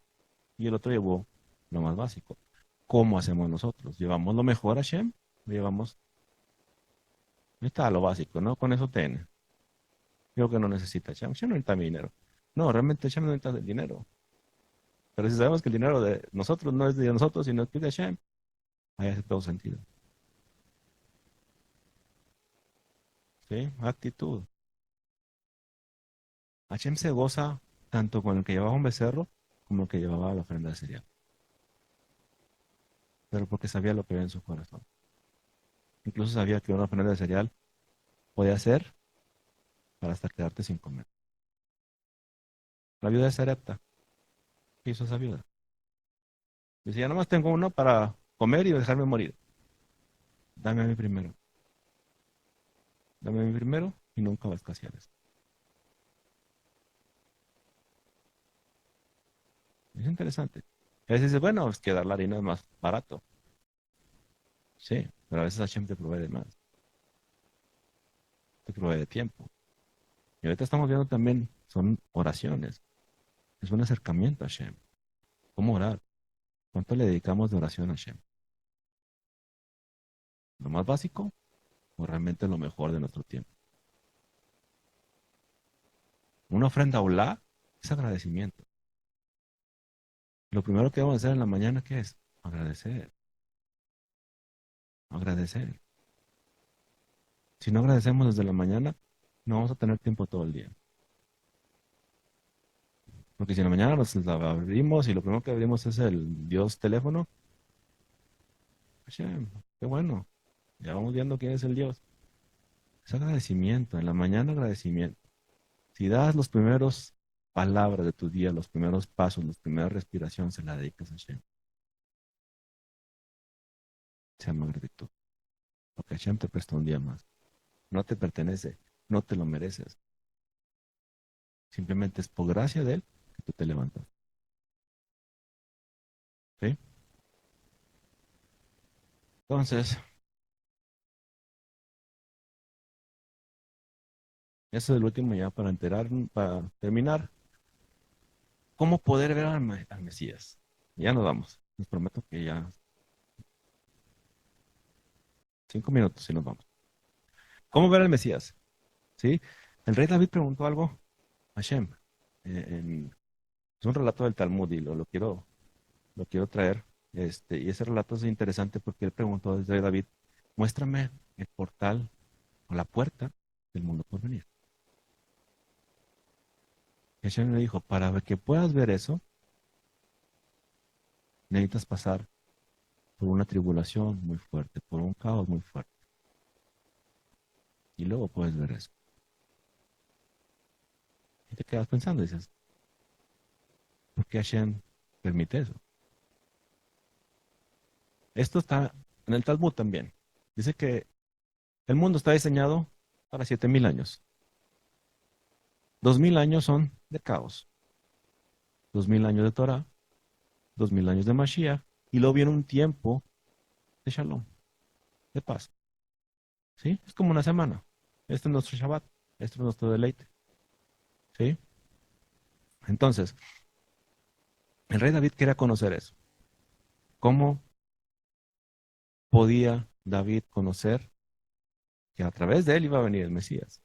y el otro llevó lo más básico. ¿Cómo hacemos nosotros? ¿Llevamos lo mejor a Shem? ¿O llevamos, ahí está lo básico, ¿no? Con eso ten. Digo que no necesita Hashem. Hashem no necesita mi dinero. No, realmente Hashem no necesita el dinero. Pero si sabemos que el dinero de nosotros no es de nosotros, sino que es de Hashem, ahí hace todo sentido. ¿Sí? Actitud. Hashem se goza tanto con el que llevaba un becerro como el que llevaba la ofrenda de cereal. Pero porque sabía lo que había en su corazón. Incluso sabía que una ofrenda de cereal podía ser para hasta quedarte sin comer. La viuda de Sarepta, ¿qué hizo esa viuda? Dice, ya nomás tengo uno para comer y dejarme morir. Dame a mí primero. Dame a mí primero y nunca va a escasear esto. Es interesante. A veces dice, bueno, es que dar la harina es más barato. Sí, pero a veces Hashem te provee de más. Te provee de tiempo. Y ahorita estamos viendo también, son oraciones. Es un acercamiento a Hashem. ¿Cómo orar? ¿Cuánto le dedicamos de oración a Hashem? ¿Lo más básico o realmente lo mejor de nuestro tiempo? Una ofrenda ulá es agradecimiento. Lo primero que vamos a hacer en la mañana, ¿qué es? Agradecer. Agradecer. Si no agradecemos desde la mañana, no vamos a tener tiempo todo el día. Porque si en la mañana nos la abrimos y lo primero que abrimos es el Dios teléfono, Hashem, qué bueno. Ya vamos viendo quién es el Dios. Es agradecimiento. En la mañana agradecimiento. Si das los primeros palabras de tu día, los primeros pasos, las primeras respiraciones, se la dedicas a Hashem. Se llama gratitud. Porque Hashem te presta un día más. No te pertenece, no te lo mereces. Simplemente es por gracia de Él que tú te levantas. ¿Sí? Entonces, eso es el último ya para terminar. ¿Cómo poder ver al Mesías? Ya nos vamos. Les prometo que ya 5 minutos y nos vamos. ¿Cómo ver al Mesías? ¿Sí? El rey David preguntó algo a Hashem. Es un relato del Talmud y lo quiero traer. Y ese relato es interesante porque él preguntó al rey David, muéstrame el portal o la puerta del mundo por venir. Y Hashem le dijo, para que puedas ver eso, necesitas pasar por una tribulación muy fuerte, por un caos muy fuerte. Y luego puedes ver eso. Y te quedas pensando y dices, ¿por qué Hashem permite eso? Esto está en el Talmud también. Dice que el mundo está diseñado para 7.000 años. 2.000 años son de caos. 2.000 años de Torah, 2.000 años de Mashiach, y luego viene un tiempo de Shalom, de paz. ¿Sí? Es como una semana. Este es nuestro Shabbat, este es nuestro deleite. ¿Sí? Entonces, el rey David quería conocer eso. ¿Cómo podía David conocer que a través de él iba a venir el Mesías?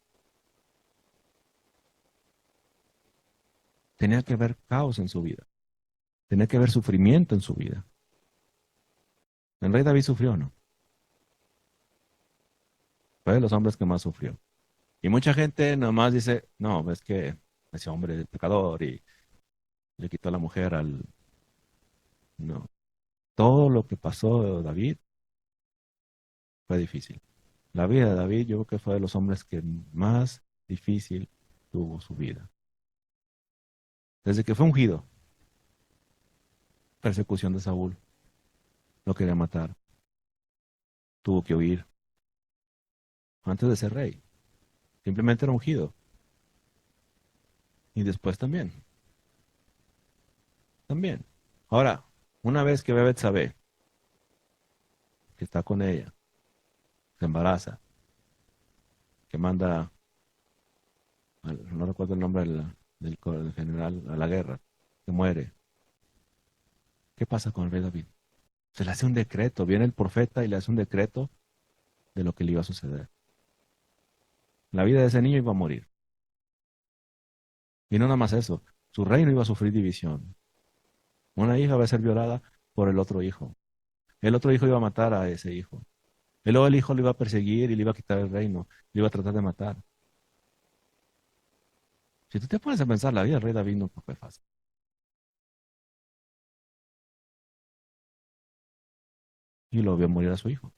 Tenía que haber caos en su vida. Tenía que haber sufrimiento en su vida. El rey David sufrió, ¿no? Fue de los hombres que más sufrió. Y mucha gente nomás dice, no, es que ese hombre es pecador y le quitó a la mujer al... No. Todo lo que pasó David fue difícil. La vida de David yo creo que fue de los hombres que más difícil tuvo su vida. Desde que fue ungido, persecución de Saúl, lo quería matar, tuvo que huir antes de ser rey. Simplemente era ungido. Y después también. También. Ahora, una vez que ve a Betsabé, que está con ella, se embaraza, que manda, no recuerdo el nombre del general a la guerra, que muere. ¿Qué pasa con el rey David? Se le hace un decreto, viene el profeta y le hace un decreto de lo que le iba a suceder. La vida de ese niño iba a morir. Y no nada más eso, su reino iba a sufrir división. Una hija va a ser violada por el otro hijo. El otro hijo iba a matar a ese hijo. Y luego el hijo lo iba a perseguir y le iba a quitar el reino. Le iba a tratar de matar. Si tú te pones a pensar, la vida del rey David no fue fácil. Y lo vio morir a su hijo.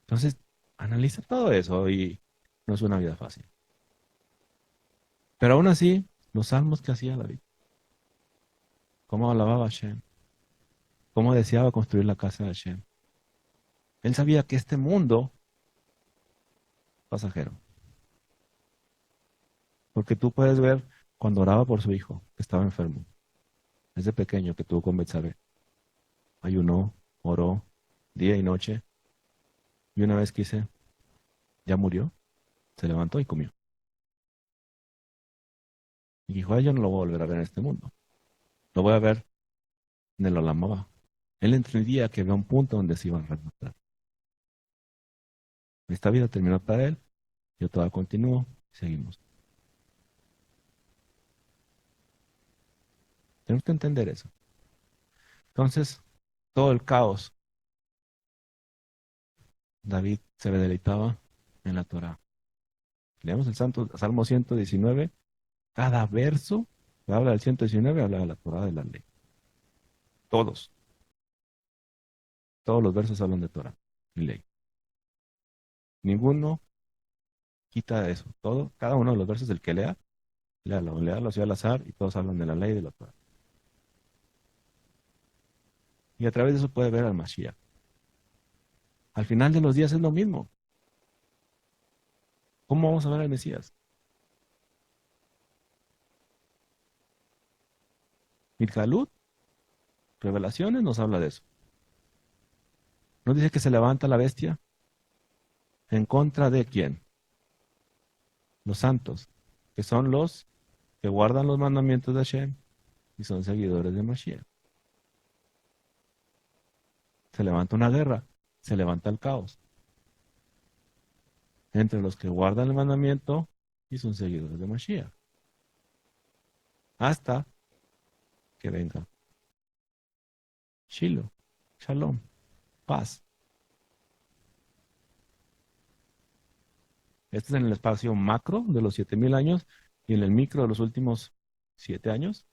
Entonces, analiza todo eso y no es una vida fácil. Pero aún así, los salmos que hacía David, cómo alababa a Hashem, cómo deseaba construir la casa de Hashem. Él sabía que este mundo pasajero. Porque tú puedes ver cuando oraba por su hijo, que estaba enfermo, desde pequeño que tuvo con Betsabé. Ayunó, oró, día y noche, y una vez quise, ya murió, se levantó y comió. Y dijo, "Ay, yo no lo voy a volver a ver en este mundo. Lo voy a ver en el Olam Abba". Él entendía que había un punto donde se iban a reencontrar. Esta vida terminó para él, yo todavía continúo, seguimos. Tenemos que entender eso. Entonces, todo el caos, David se deleitaba en la Torah. Leemos el Salmo 119, cada verso que habla del 119 habla de la Torah, de la ley. Todos, todos los versos hablan de Torah y ley. Ninguno quita eso. Todo, cada uno de los versos del que lea, léalo así al azar y todos hablan de la ley y de la Torah. Y a través de eso puede ver al Mashiach. Al final de los días es lo mismo. ¿Cómo vamos a ver al Mesías? Mirkalut, Revelaciones nos habla de eso. ¿No dice que se levanta la bestia? ¿En contra de quién? Los santos, que son los que guardan los mandamientos de Hashem y son seguidores de Mashiach. Se levanta una guerra, se levanta el caos entre los que guardan el mandamiento y son seguidores de Mashiach. Hasta que venga Shiloh, Shalom, paz. Este es en el espacio macro de los 7000 años y en el micro de los últimos 7 años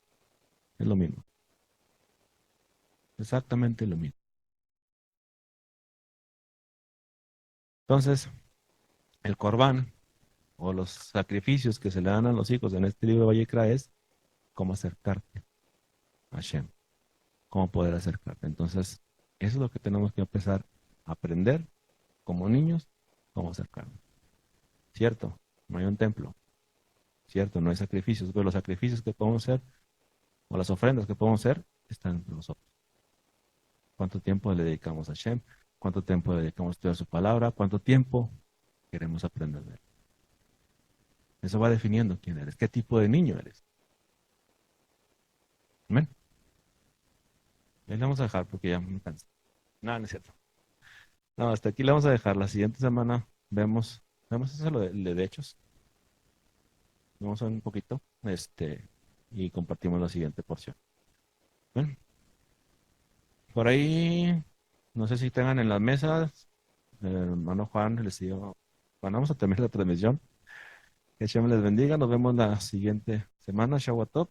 es lo mismo. Exactamente lo mismo. Entonces, el Corbán o los sacrificios que se le dan a los hijos en este libro de Vayikra es cómo acercarte a Hashem, cómo poder acercarte. Entonces, eso es lo que tenemos que empezar a aprender como niños, cómo acercarnos. Cierto, no hay un templo, cierto, no hay sacrificios, pero los sacrificios que podemos hacer o las ofrendas que podemos hacer están entre nosotros. ¿Cuánto tiempo le dedicamos a Hashem? ¿Cuánto tiempo le dedicamos a estudiar su palabra? ¿Cuánto tiempo queremos aprender de él? Eso va definiendo quién eres, qué tipo de niño eres. Amén. Ahí le vamos a dejar porque ya me canso. No, no es cierto. No, hasta aquí le vamos a dejar. La siguiente semana vemos eso de hechos. Vamos a ver un poquito, y compartimos la siguiente porción. Bueno, por ahí, no sé si tengan en las mesas, el hermano Juan les digo, bueno, vamos a terminar la transmisión. Que Hashem les bendiga. Nos vemos la siguiente semana. Shabbat Tov.